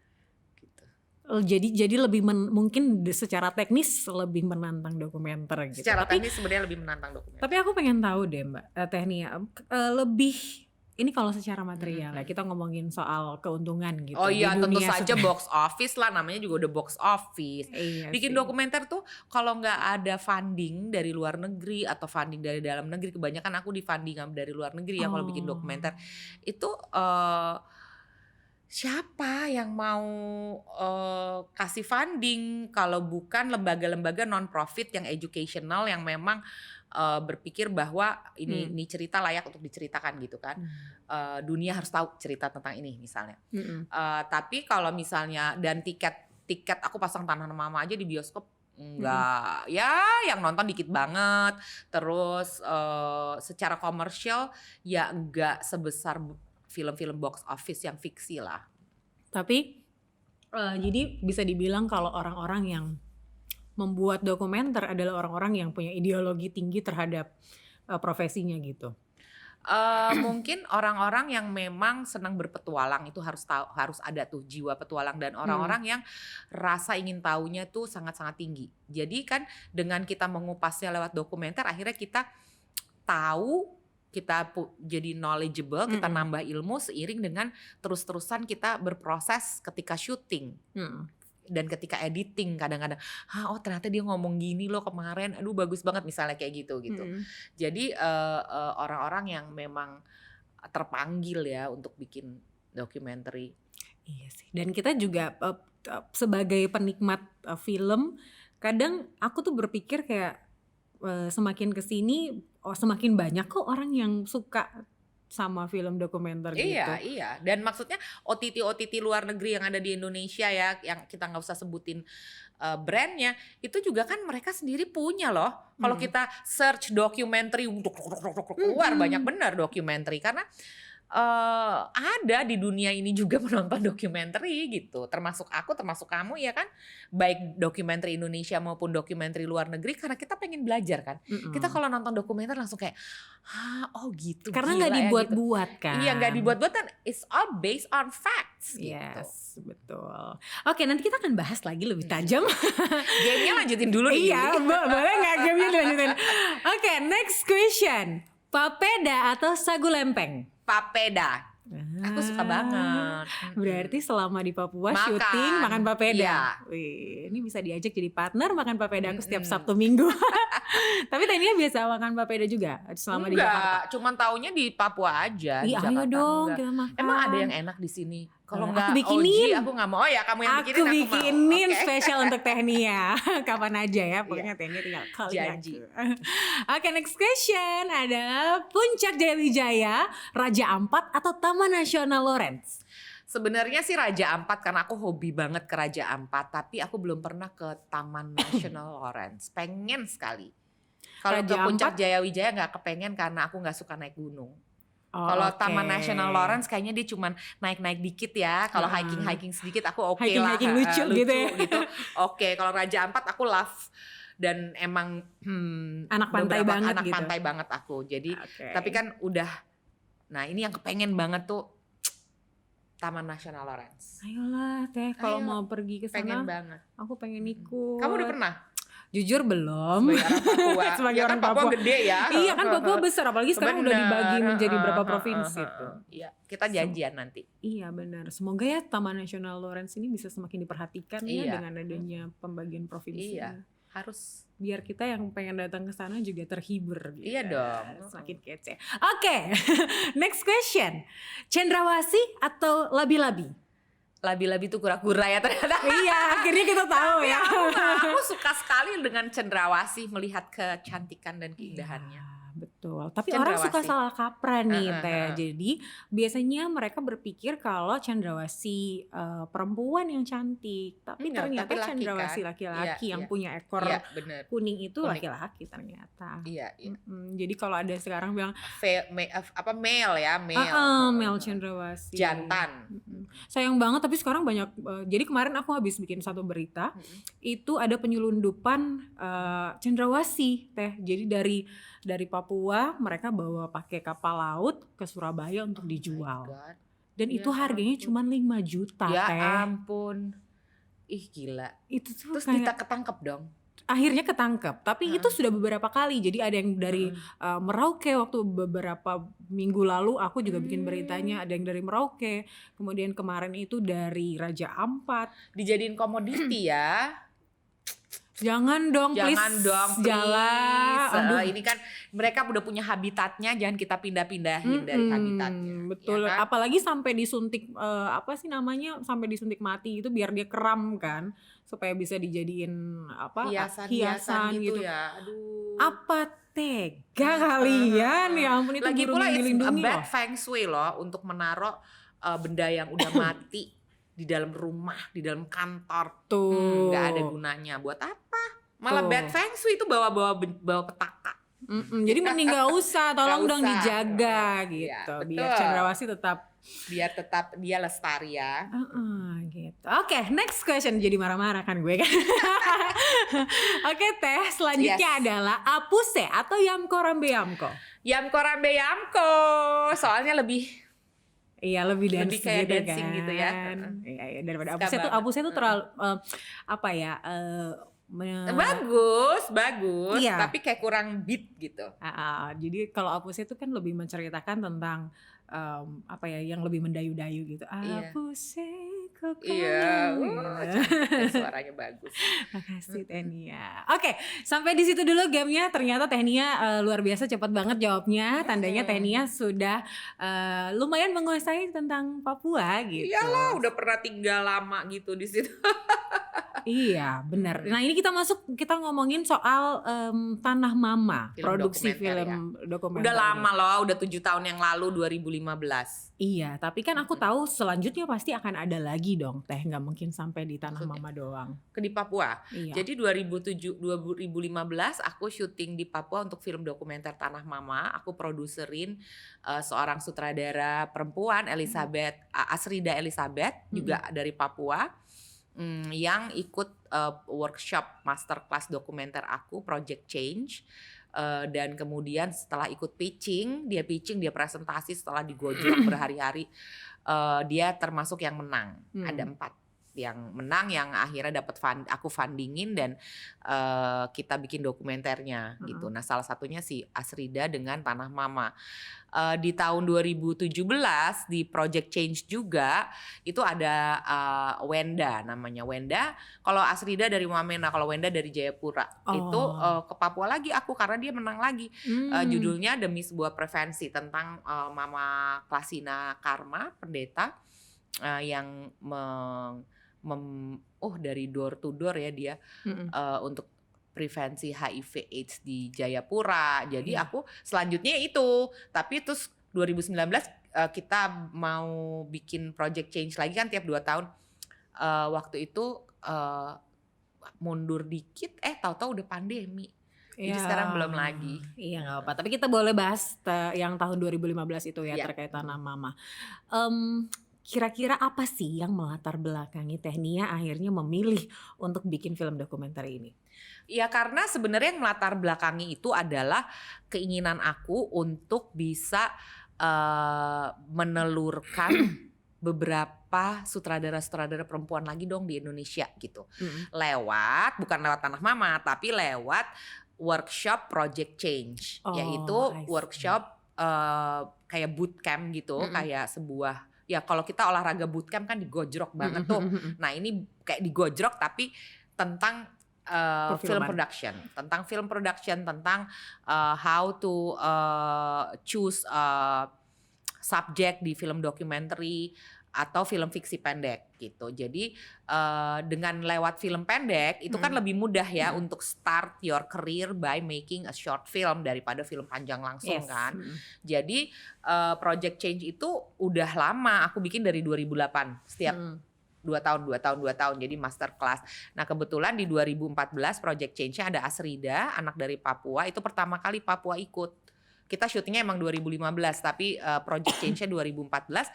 Jadi lebih mungkin secara teknis lebih menantang dokumenter gitu. Secara teknis sebenarnya lebih menantang dokumenter. Tapi aku pengen tahu deh Mbak Technia, lebih ini kalau secara material ya, kita ngomongin soal keuntungan gitu. Oh iya, tentu saja box office lah, namanya juga udah box office. Iya bikin dokumenter tuh kalau nggak ada funding dari luar negeri atau funding dari dalam negeri, kebanyakan aku di funding dari luar negeri ya kalau bikin dokumenter. Itu siapa yang mau kasih funding kalau bukan lembaga-lembaga non-profit yang educational, yang memang berpikir bahwa ini cerita layak untuk diceritakan gitu kan. Dunia harus tahu cerita tentang ini misalnya. Tapi kalau misalnya dan tiket aku pasang Tanah Mama aja di bioskop enggak, ya yang nonton dikit banget. Terus secara komersial ya enggak sebesar film-film box office yang fiksi lah. Tapi jadi bisa dibilang kalau orang-orang yang membuat dokumenter adalah orang-orang yang punya ideologi tinggi terhadap profesinya gitu. Mungkin orang-orang yang memang senang berpetualang itu harus ada tuh jiwa petualang, dan orang-orang yang rasa ingin tahunya tuh sangat-sangat tinggi. Jadi kan dengan kita mengupasnya lewat dokumenter akhirnya kita tahu, kita jadi knowledgeable, kita nambah ilmu seiring dengan terus-terusan kita berproses ketika syuting dan ketika editing. Kadang-kadang, oh ternyata dia ngomong gini loh kemarin, aduh bagus banget misalnya kayak gitu. Jadi orang-orang yang memang terpanggil ya untuk bikin dokumenter. Iya sih. Dan kita juga sebagai penikmat film, kadang aku tuh berpikir kayak semakin kesini semakin banyak kok orang yang suka sama film dokumenter gitu. Iya. Dan maksudnya OTT luar negeri yang ada di Indonesia ya, yang kita nggak usah sebutin brandnya, itu juga kan mereka sendiri punya loh. Kalau kita search dokumenter untuk keluar banyak benar dokumenter, karena ada di dunia ini juga menonton dokumenter gitu, termasuk aku, termasuk kamu ya kan, baik dokumenter Indonesia maupun dokumenter luar negeri, karena kita pengen belajar kan. Kita kalau nonton dokumenter langsung kayak oh gitu, karena nggak dibuat-buat gitu. kan. Iya, nggak dibuat-buat kan, it's all based on facts gitu. Yes, betul. Oke, nanti kita akan bahas lagi lebih tajam. Gamenya lanjutin dulu nih. Iya, boleh nggak gamenya dilanjutin? Oke, next question. Papeda atau sagu lempeng? Papeda. Aku suka banget. Berarti selama di Papua syuting makan papeda. Wih, ini bisa diajak jadi partner makan papeda aku setiap Sabtu Minggu. Tapi tadinya biasa makan papeda juga selama di Jakarta. Cuman taunya di Papua aja. Iya, ayo dong kita makan. Emang ada yang enak di sini? Kalau nggak bikinin, aku nggak mau. Oh ya, kamu yang bikinin, aku bikinin mau. spesial untuk Technia. Kapan aja ya, pokoknya Technia tinggal call janji. Oke, next question adalah Puncak Jayawijaya, Raja Ampat atau Taman Nasional Lawrence? Sebenarnya sih Raja Ampat, karena aku hobi banget ke Raja Ampat, tapi aku belum pernah ke Taman Nasional Lawrence. Pengen sekali. Kalau ke Puncak Jayawijaya nggak kepengen karena aku nggak suka naik gunung. Kalau Taman Nasional Lawrence kayaknya dia cuma naik-naik dikit ya. Kalau hiking sedikit aku oke lah. Hiking lucu gitu ya. Oke, kalau Raja Ampat aku love. Dan emang anak pantai banget anak pantai banget aku. Jadi tapi kan udah, nah ini yang kepengen banget tuh Taman Nasional Lawrence. Ayolah Teh, kalau mau pergi ke sana. Pengen banget. Aku pengen ikut. Kamu udah pernah? Jujur belum. Sebagai orang Papua gede ya. Iya kan, Papua besar, apalagi sekarang udah dibagi menjadi berapa provinsi tuh. Iya, kita janjian nanti. Iya benar. Semoga ya Taman Nasional Lawrence ini bisa semakin diperhatikan ya dengan adanya pembagian provinsi. Iya, harus. Biar kita yang pengen datang ke sana juga terhibur gitu. Iya dong. Semakin kece. Oke. Next question. Cendrawasih atau labi-labi? Labi-labi itu kura-kura ya ternyata. Iya, akhirnya kita tahu ya. Aku suka sekali dengan cendrawasih, melihat kecantikan dan keindahannya. Ya, betul. Betul, tapi orang suka Cendrawasih. salah kaprah nih Heeh, Teh. heeh. Jadi biasanya mereka berpikir kalau cendrawasih perempuan yang cantik, tapi Enggak, tapi ternyata laki kan? cendrawasih Iya, laki-laki yang iya. punya ekor Iya, bener. kuning itu Kuning. laki-laki ternyata. Iya, iya. Jadi kalau ada sekarang bilang Male ya, male. male cendrawasih. Jantan. Sayang banget tapi sekarang banyak. Jadi kemarin aku habis bikin satu berita, itu ada penyelundupan cendrawasih Teh. Jadi dari Papua mereka bawa pakai kapal laut ke Surabaya untuk dijual. God. Dan Ya itu harganya ampun. cuma 5 juta Ya Teh. ampun. Ih gila. Itu tuh Terus kayak ketangkep dong. akhirnya ketangkep. Tapi itu sudah beberapa kali. Jadi ada yang dari Merauke waktu beberapa minggu lalu aku juga bikin beritanya, ada yang dari Merauke. Kemudian kemarin itu dari Raja Ampat. Dijadiin komoditi ya. Jangan dong, Jangan please. dong, please. Jangan. Aduh. Ini kan mereka udah punya habitatnya, jangan kita pindah-pindahin dari habitatnya. Betul, Ya kan? apalagi sampai disuntik apa sih namanya, sampai disuntik mati itu biar dia kram kan, supaya bisa dijadiin apa Hiasan gitu ya. Aduh. Apa tega kalian, ya ampun, itu Lagi burung pula yang it's dilindungi bad loh. feng shui loh untuk menaruh benda yang udah mati di dalam rumah, di dalam kantor. Tuh. Nggak ada gunanya. Buat apa? Malah Tuh. bad feng shui itu bawa petaka. Jadi mending gak usah, tolong Nggak dong usah. dijaga Iya, gitu, betul. biar cendrawasih tetap Biar tetap dia lestari ya. gitu. Oke, next question. Jadi marah-marah kan gue kan. Oke Teh, selanjutnya Yes. adalah apuse atau yamko rambe yamko. Yamko rambe yamko. Soalnya lebih Iya, lebih dance Lebih kayak gitu dancing kan. gitu ya. Iya, daripada Suka banget. apuse tuh terlalu apa ya? bagus. Iya. Tapi kayak kurang beat gitu. Jadi kalau apuse itu kan lebih menceritakan tentang apa ya, yang lebih mendayu-dayu gitu. Iya. Apuse kok Iya, kamu. suaranya bagus. Makasih Tenia. Oke, sampai di situ dulu gamenya. Ternyata Tenia luar biasa cepat banget jawabnya. Tandanya Tenia sudah lumayan menguasai tentang Papua gitu. Iyalah, udah pernah tinggal lama gitu di situ. Iya, benar. Nah, ini kita ngomongin soal Tanah Mama, Film produksi dokumenter film dokumenter. Udah lama loh, udah 7 tahun yang lalu, 2015. Iya, tapi kan aku tahu selanjutnya pasti akan ada lagi dong, Teh. Nggak mungkin sampai di Tanah Mama doang. Di Papua. Iya. Jadi 2015 aku syuting di Papua untuk film dokumenter Tanah Mama. Aku produserin seorang sutradara perempuan, Asrida Elizabeth, juga dari Papua, yang ikut workshop masterclass dokumenter aku, Project Change. Dan kemudian setelah ikut pitching, dia presentasi setelah digojlok berhari-hari, dia termasuk yang menang. Ada 4 yang menang, yang akhirnya dapat aku fundingin dan kita bikin dokumenternya gitu. Nah, salah satunya si Asrida dengan Tanah Mama. Di tahun 2017 di Project Change juga itu ada Wenda, namanya Wenda. Kalau Asrida dari Wamena, kalau Wenda dari Jayapura. Itu ke Papua lagi aku karena dia menang lagi. Judulnya Demi Sebuah Prevensi, tentang Mama Klasina Karma, pendeta yang dari door to door ya dia untuk prevensi HIV AIDS di Jayapura. Jadi aku selanjutnya itu, tapi terus 2019 kita mau bikin Project Change lagi kan tiap 2 tahun. Waktu itu mundur dikit, tahu-tahu udah pandemi. Jadi sekarang belum lagi. Iya, nggak apa. Tapi kita boleh bahas yang tahun 2015 itu ya, terkait Tanah Mama. Kira-kira apa sih yang melatar belakangi Tenia akhirnya memilih untuk bikin film dokumenter ini? Ya karena sebenarnya yang melatar belakangi itu adalah keinginan aku untuk bisa menelurkan beberapa sutradara-sutradara perempuan lagi dong di Indonesia gitu. Bukan lewat Tanah Mama, tapi lewat workshop Project Change, yaitu workshop kayak bootcamp gitu, kayak sebuah, ya kalau kita olahraga bootcamp kan digojrok banget tuh. Nah ini kayak digojrok tapi tentang film production, tentang how to choose subject di film documentary, atau film fiksi pendek gitu. Jadi dengan lewat film pendek itu kan lebih mudah ya untuk start your career by making a short film daripada film panjang langsung kan. Jadi Project Change itu udah lama aku bikin dari 2008 setiap 2 tahun jadi master class. Nah kebetulan di 2014 Project Change-nya ada Asrida, anak dari Papua, itu pertama kali Papua ikut. Kita syutingnya emang 2015 tapi Project Change-nya 2014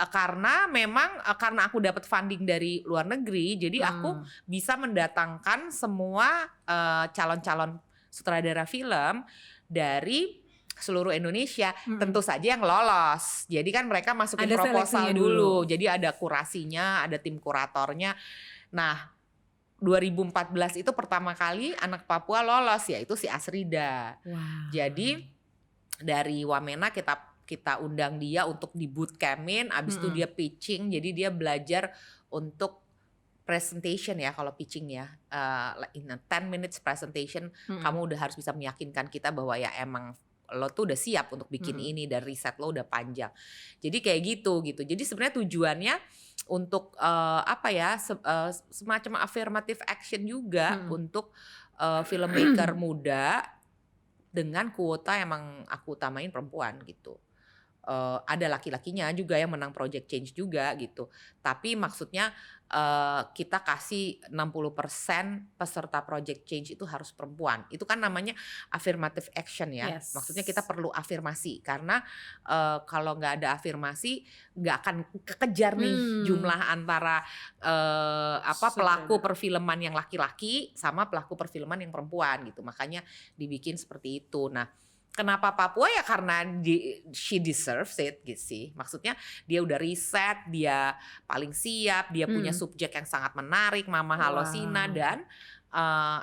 karena memang karena aku dapat funding dari luar negeri, jadi aku bisa mendatangkan semua calon-calon sutradara film dari seluruh Indonesia, tentu saja yang lolos. Jadi kan mereka masukin ada proposal dulu. Jadi ada kurasinya, ada tim kuratornya. Nah, 2014 itu pertama kali anak Papua lolos, yaitu si Asrida. Wow. Jadi dari Wamena kita undang dia untuk di bootcampin, abis itu dia pitching. Jadi dia belajar untuk presentation ya, kalau pitching ya, in a 10 minutes presentation, kamu udah harus bisa meyakinkan kita bahwa ya emang lo tuh udah siap untuk bikin ini dan riset lo udah panjang. Jadi kayak gitu. Jadi sebenarnya tujuannya untuk semacam affirmative action juga untuk filmmaker muda dengan kuota emang aku utamain perempuan gitu. Ada laki-lakinya juga yang menang Project Change juga gitu. Tapi maksudnya kita kasih 60% peserta Project Change itu harus perempuan. Itu kan namanya affirmative action ya. Yes. Maksudnya kita perlu afirmasi karena kalau nggak ada afirmasi nggak akan kekejar nih jumlah antara pelaku perfilman yang laki-laki sama pelaku perfilman yang perempuan gitu. Makanya dibikin seperti itu. Nah, kenapa Papua ya karena she deserves it gitu sih. Maksudnya dia udah riset, dia paling siap, dia punya subjek yang sangat menarik, Mama Halosina dan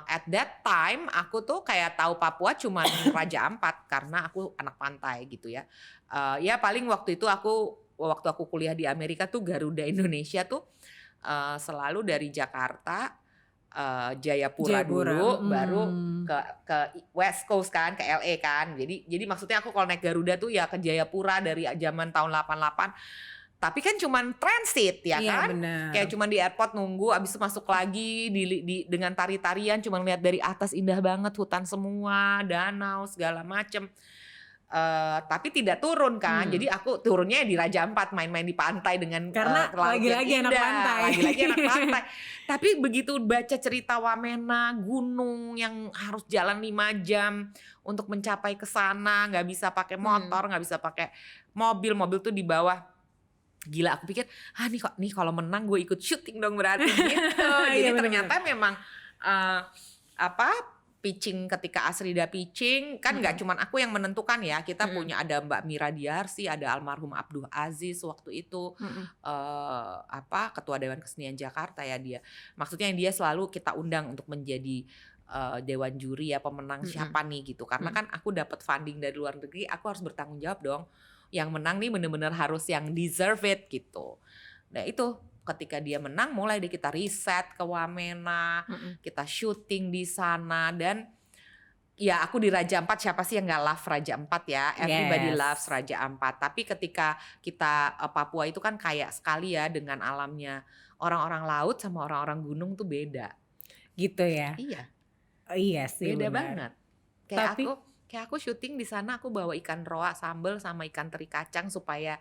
at that time aku tuh kayak tahu Papua cuma Raja Ampat karena aku anak pantai gitu ya. Ya paling waktu aku kuliah di Amerika tuh Garuda Indonesia tuh selalu dari Jakarta Jayapura dulu baru ke West Coast kan, ke LA kan. Jadi maksudnya aku kalau naik Garuda tuh ya ke Jayapura dari zaman tahun 88. Tapi kan cuman transit ya kan. Bener. Kayak cuman di airport nunggu abis itu masuk lagi dengan tari-tarian, cuman lihat dari atas indah banget, hutan semua, danau segala macem. Tapi tidak turun kan, jadi aku turunnya di Raja Ampat, main-main di pantai dengan karena lagi-lagi anak pantai. Lagi-lagi anak pantai. Tapi begitu baca cerita Wamena, gunung yang harus jalan 5 jam untuk mencapai ke sana, nggak bisa pakai motor, nggak bisa pakai mobil tuh di bawah. Gila, aku pikir, nih kalau menang gue ikut syuting dong berarti gitu. Jadi ternyata memang pitching, ketika Asrida pitching kan nggak cuman aku yang menentukan ya, kita punya ada Mbak Mira Diarsi, ada almarhum Abdul Aziz waktu itu ketua Dewan Kesenian Jakarta ya dia. Maksudnya yang dia selalu kita undang untuk menjadi dewan juri ya, pemenang siapa nih gitu. Karena kan aku dapat funding dari luar negeri, aku harus bertanggung jawab dong. Yang menang nih bener-bener harus yang deserve it gitu. Nah itu ketika dia menang mulai deh kita riset ke Wamena, kita syuting di sana dan ya aku di Raja Ampat, siapa sih yang gak love Raja Ampat ya, everybody loves Raja Ampat. Tapi ketika kita Papua itu kan kaya sekali ya dengan alamnya, orang-orang laut sama orang-orang gunung tuh beda. Gitu ya? Iya. Iya sih beda benar. Banget. Kayak aku syuting di sana aku bawa ikan roa sambal sama ikan teri kacang supaya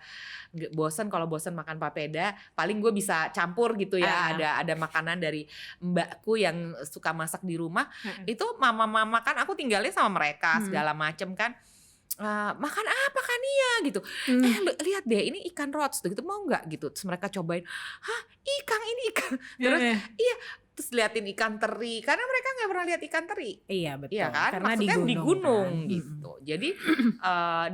nggak bosen. Kalau bosen makan papeda, paling gue bisa campur gitu ya. Ada makanan dari mbakku yang suka masak di rumah. Itu mama-mama kan aku tinggalnya sama mereka segala macem kan. Makan apa kan iya gitu. Lihat deh ini ikan rots gitu, mau nggak gitu. Terus mereka cobain, ini ikan. Terus iya. Terus liatin ikan teri, karena mereka nggak pernah lihat ikan teri. Iya betul. Iya kan, karena maksudnya di gunung kan? gitu. Jadi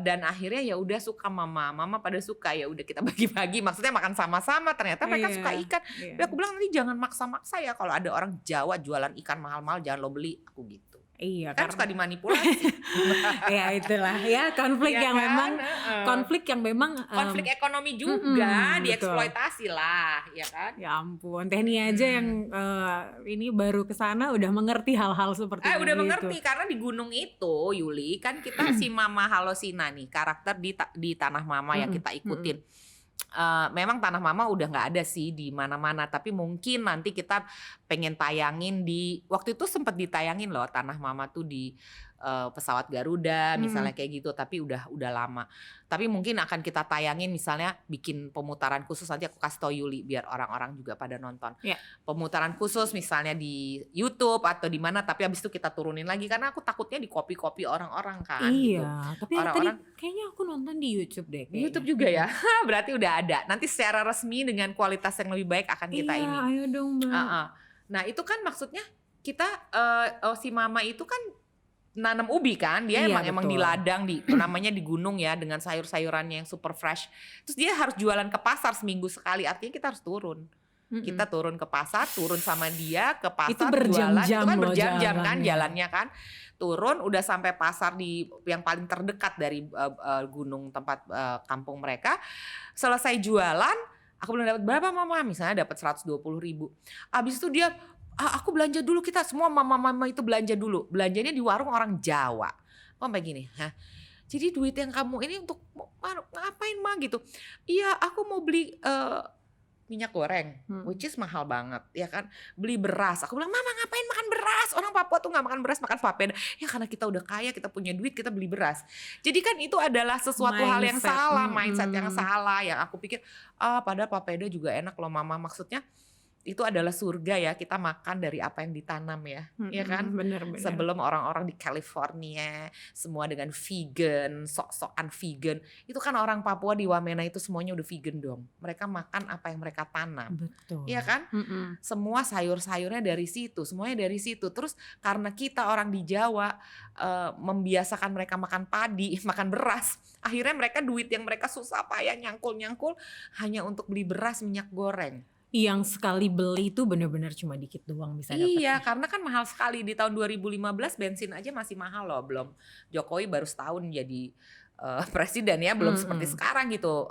dan akhirnya ya udah suka mama pada suka, ya udah kita bagi-bagi. Maksudnya makan sama-sama. Ternyata mereka suka ikan. Tapi aku bilang nanti jangan maksa-maksa ya, kalau ada orang Jawa jualan ikan mahal-mahal jangan lo beli, aku gitu. Iya kan suka dimanipulasi. Ya itulah ya konflik yang memang konflik ekonomi juga dieksploitasi lah, ya kan? Ya ampun, Tehni aja yang ini baru kesana udah mengerti hal-hal seperti itu. Udah mengerti karena di gunung itu Yuli kan kita si Mama Halosina nih karakter di Tanah Mama yang kita ikutin. memang Tanah Mama udah nggak ada sih di mana-mana, tapi mungkin nanti kita pengen tayangin waktu itu sempat ditayangin loh Tanah Mama tuh di pesawat Garuda misalnya kayak gitu, tapi udah lama. Tapi mungkin akan kita tayangin misalnya bikin pemutaran khusus, nanti aku kasih tau Yuli biar orang-orang juga pada nonton. Ya. Pemutaran khusus misalnya di YouTube atau di mana, tapi abis itu kita turunin lagi karena aku takutnya di copy orang-orang kan. Iya, gitu. tapi tadi kayaknya aku nonton di YouTube deh. Kayaknya. YouTube juga ya, berarti udah ada. Nanti secara resmi dengan kualitas yang lebih baik akan kita ini. Iya, ayo dong Mbak. Nah itu kan maksudnya kita si Mama itu kan nanam ubi kan, dia emang di ladang namanya di gunung ya, dengan sayur-sayurannya yang super fresh. Terus dia harus jualan ke pasar seminggu sekali, artinya kita harus turun. Kita turun ke pasar, turun sama dia ke pasar, itu berjam-jam jualan, itu kan berjam-jam kan jalannya. jalannya kan. Turun udah sampai pasar yang paling terdekat dari gunung tempat kampung mereka. Selesai jualan, aku belum dapat berapa Mama, misalnya dapat 120.000. Abis itu dia aku belanja dulu, kita semua mama-mama itu belanja dulu. Belanjanya di warung orang Jawa. Sampai gini, jadi duit yang kamu ini untuk ngapain Ma gitu? Iya aku mau beli minyak goreng, which is mahal banget ya kan. Beli beras, aku bilang Mama ngapain makan beras? Orang Papua tuh gak makan beras, makan papeda. Ya karena kita udah kaya, kita punya duit, kita beli beras. Jadi kan itu adalah sesuatu hal yang salah, mindset yang salah. Yang aku pikir, padahal papeda juga enak loh Mama. Maksudnya itu adalah surga ya, kita makan dari apa yang ditanam ya, ya kan? Bener. Sebelum orang-orang di California semua dengan vegan, sok-sokan vegan, itu kan orang Papua di Wamena itu semuanya udah vegan dong. Mereka makan apa yang mereka tanam, betul. Iya kan? Semua sayur-sayurnya dari situ, semuanya dari situ. Terus karena kita orang di Jawa membiasakan mereka makan padi, makan beras, akhirnya mereka duit yang mereka susah payah nyangkul-nyangkul hanya untuk beli beras, minyak goreng. Yang sekali beli itu benar-benar cuma dikit doang bisa dapet. Iya, karena kan mahal sekali. Di tahun 2015 bensin aja masih mahal loh, belum Jokowi baru setahun jadi presiden ya, belum seperti sekarang gitu.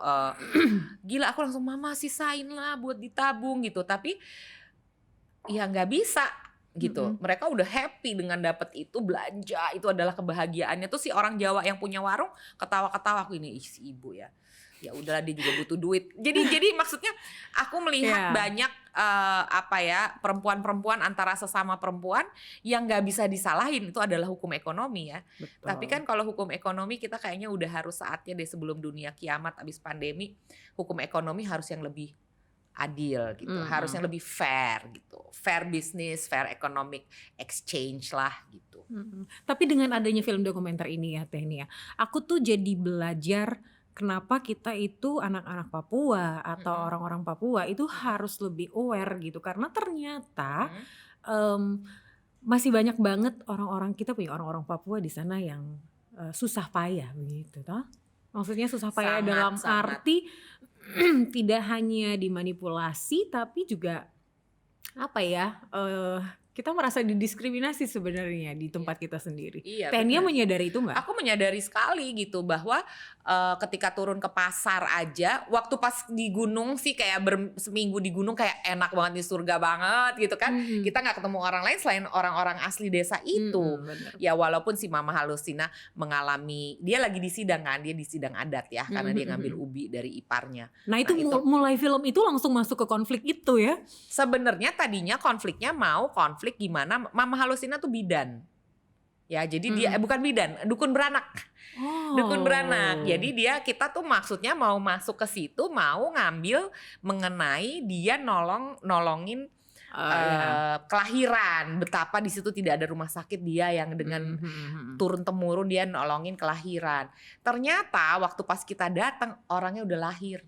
Gila, aku langsung Mama sisain lah buat ditabung gitu. Tapi ya nggak bisa gitu. Mereka udah happy dengan dapat itu, belanja itu adalah kebahagiaannya. Tuh si orang Jawa yang punya warung ketawa-ketawa, aku ini si ibu ya. Ya udahlah dia juga butuh duit. Jadi maksudnya aku melihat banyak perempuan-perempuan antara sesama perempuan yang nggak bisa disalahin, itu adalah hukum ekonomi ya. Betul. Tapi kan kalau hukum ekonomi kita kayaknya udah harus saatnya deh sebelum dunia kiamat abis pandemi, hukum ekonomi harus yang lebih adil gitu, harus yang lebih fair gitu, fair business, fair economic exchange lah gitu. Tapi dengan adanya film dokumenter ini ya Teh Nia, aku tuh jadi belajar kenapa kita itu anak-anak Papua atau orang-orang Papua itu harus lebih aware gitu, karena ternyata masih banyak banget orang-orang, kita punya orang-orang Papua di sana yang susah payah begitu toh. Maksudnya susah payah dalam arti tidak hanya dimanipulasi tapi juga apa ya, kita merasa didiskriminasi sebenarnya di tempat kita sendiri. Iya, Teh Nia menyadari itu nggak? Aku menyadari sekali gitu bahwa ketika turun ke pasar aja, waktu pas di gunung sih kayak seminggu di gunung kayak enak banget, di surga banget gitu kan. Kita nggak ketemu orang lain selain orang-orang asli desa itu. Ya walaupun si Mama Halusina mengalami, dia lagi di sidang kan, dia di sidang adat ya, karena dia ngambil ubi dari iparnya. Nah itu mulai film itu langsung masuk ke konflik itu ya? Sebenarnya tadinya konfliknya konflik gimana Mama Halusina tuh bidan. Ya, jadi dia bukan bidan, dukun beranak. Dukun beranak. Jadi kita tuh maksudnya mau masuk ke situ, mau ngambil mengenai dia nolongin kelahiran, betapa di situ tidak ada rumah sakit, dia yang dengan turun temurun dia nolongin kelahiran. Ternyata waktu pas kita datang orangnya udah lahir.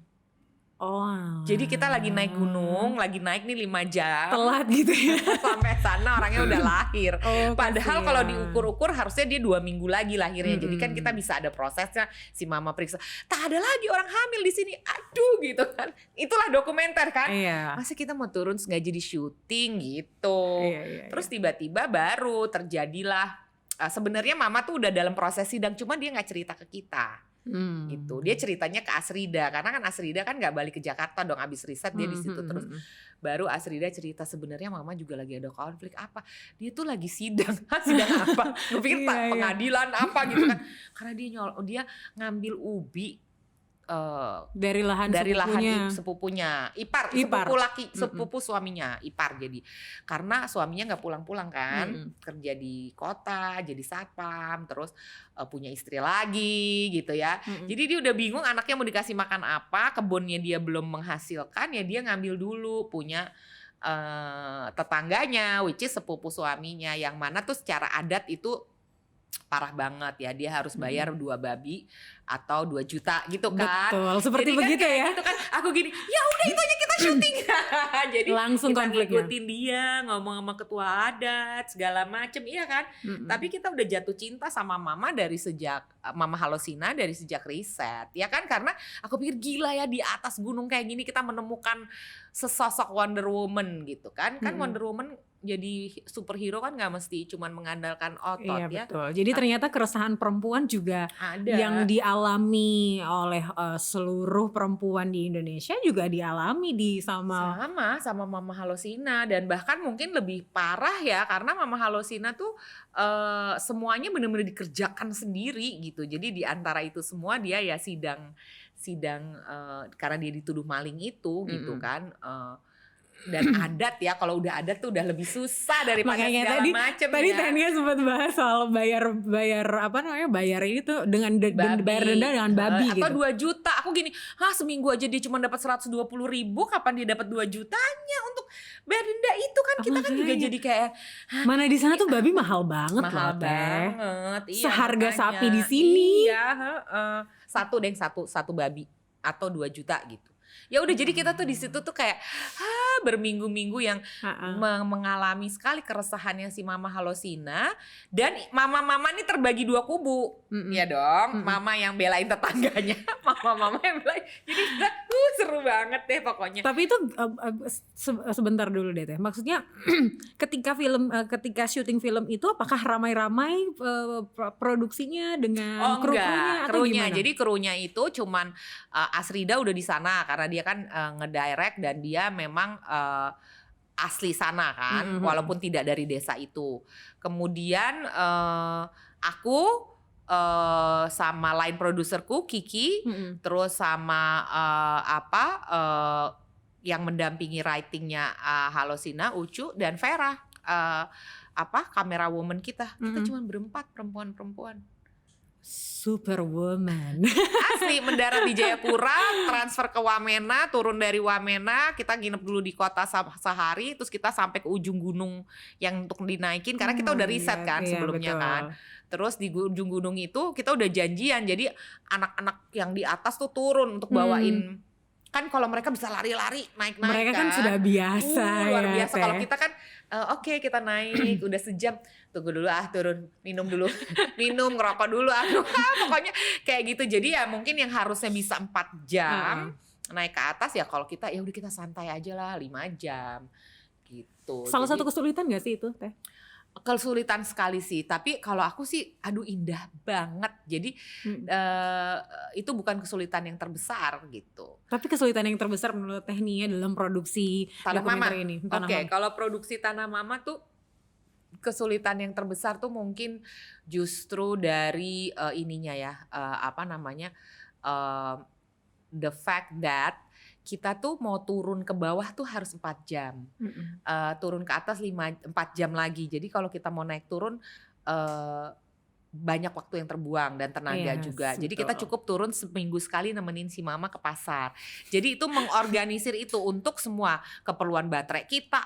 Jadi kita lagi naik gunung, lagi naik nih 5 jam. Telat gitu ya. Sampai sana orangnya udah lahir. Padahal kalau diukur-ukur harusnya dia 2 minggu lagi lahirnya. Jadi kan kita bisa ada prosesnya, si Mama periksa. Tak ada lagi orang hamil di sini. Aduh gitu kan. Itulah dokumenter kan. Masa kita mau turun nggak jadi syuting gitu. Terus tiba-tiba baru terjadilah. Sebenarnya Mama tuh udah dalam proses sidang, cuma dia nggak cerita ke kita. Gitu. Dia ceritanya ke Asrida karena kan Asrida kan nggak balik ke Jakarta dong, abis riset dia di situ terus. Baru Asrida cerita sebenarnya Mama juga lagi ada konflik apa. Dia tuh lagi sidang. Sidang apa? Gue pikir pengadilan apa gitu kan. Karena dia ngambil ubi dari lahan sepupunya, ipar. Sepupu laki, sepupu suaminya, ipar. Jadi karena suaminya nggak pulang-pulang kan, kerja di kota, jadi satpam, terus punya istri lagi gitu ya. Jadi dia udah bingung anaknya mau dikasih makan apa, kebunnya dia belum menghasilkan, ya dia ngambil dulu punya tetangganya, which is sepupu suaminya, yang mana tuh secara adat itu parah banget ya, dia harus bayar 2 babi atau 2 juta gitu kan. Betul, seperti jadi begitu kan ya. Gitu kan, aku gini, ya udah itu aja kita syuting. Jadi langsung kita konfliknya. ngikutin dia, ngomong sama ketua adat segala macem, iya kan. Tapi kita udah jatuh cinta sama Mama dari sejak Mama Halosina, dari sejak riset, ya kan, karena aku pikir gila ya, di atas gunung kayak gini kita menemukan sesosok Wonder Woman gitu kan. Kan Wonder Woman jadi superhero kan nggak mesti cuman mengandalkan otot. Iya, ya. Betul. Jadi ternyata keresahan perempuan juga ada, yang dialami oleh seluruh perempuan di Indonesia juga dialami sama Mama Halosina, dan bahkan mungkin lebih parah ya, karena Mama Halosina tuh semuanya benar-benar dikerjakan sendiri gitu. Jadi di antara itu semua dia ya sidang karena dia dituduh maling itu gitu kan. Dan adat ya, kalau udah adat tuh udah lebih susah daripada segala macem. Tadi ya. Tania sempat bahas soal bayar apa namanya, bayar ini tuh dengan bayar denda dengan babi atau gitu. 2 juta. Aku gini, seminggu aja dia cuma dapat 120.000, kapan dia dapat 2 jutanya untuk bayar denda itu kan. Kita kan juga jadi kayak, mana di sana tuh babi mahal banget mahal loh, banget. Iya, seharga makanya sapi di sini. Iya, satu babi atau 2 juta gitu. Ya udah, jadi kita tuh di situ tuh kayak berminggu-minggu yang mengalami sekali keresahannya si Mama Halosina, dan mama-mama ini terbagi 2 kubu. Ya dong, mama yang belain tetangganya, mama-mama yang belain. Jadi kita seru banget deh pokoknya. Tapi itu sebentar dulu deh Teh. Maksudnya ketika syuting film itu apakah ramai-ramai produksinya dengan krunya atau gimana? Jadi krunya itu cuman Asrida udah di sana karena dia kan ngedirect, dan dia memang asli sana kan, walaupun tidak dari desa itu. Kemudian aku sama line produserku Kiki, terus sama yang mendampingi writingnya Halosina, Ucu, dan Vera, kamera woman kita. Kita cuma berempat perempuan. Superwoman. Asli, mendarat di Jayapura, transfer ke Wamena, turun dari Wamena, kita nginep dulu di kota sehari, terus kita sampai ke ujung gunung yang untuk dinaikin, karena kita udah riset kan sebelumnya kan. Terus di ujung gunung itu kita udah janjian, jadi anak-anak yang di atas tuh turun untuk bawain. Kan kalau mereka bisa lari-lari, naik-naik mereka kan sudah biasa luar ya, biasa. Kalau kita kan oke, kita naik udah sejam, tunggu dulu turun, minum dulu, ngerokok dulu, pokoknya kayak gitu. Jadi ya mungkin yang harusnya bisa 4 jam naik ke atas, ya kalau kita ya udah kita santai aja lah 5 jam gitu. Salah satu kesulitan gak sih itu Teh? Kesulitan sekali sih, tapi kalau aku sih indah banget. Jadi itu bukan kesulitan yang terbesar gitu. Tapi kesulitan yang terbesar menurut Teh Nia dalam produksi Tanah Mama ini. Oke, kalau produksi Tanah Mama tuh kesulitan yang terbesar tuh mungkin justru dari ininya ya, the fact that kita tuh mau turun ke bawah tuh harus 4 jam, turun ke atas 4 jam lagi. Jadi kalau kita mau naik turun banyak waktu yang terbuang dan tenaga juga. Jadi kita cukup turun seminggu sekali nemenin si Mama ke pasar. Jadi itu mengorganisir itu untuk semua keperluan baterai kita,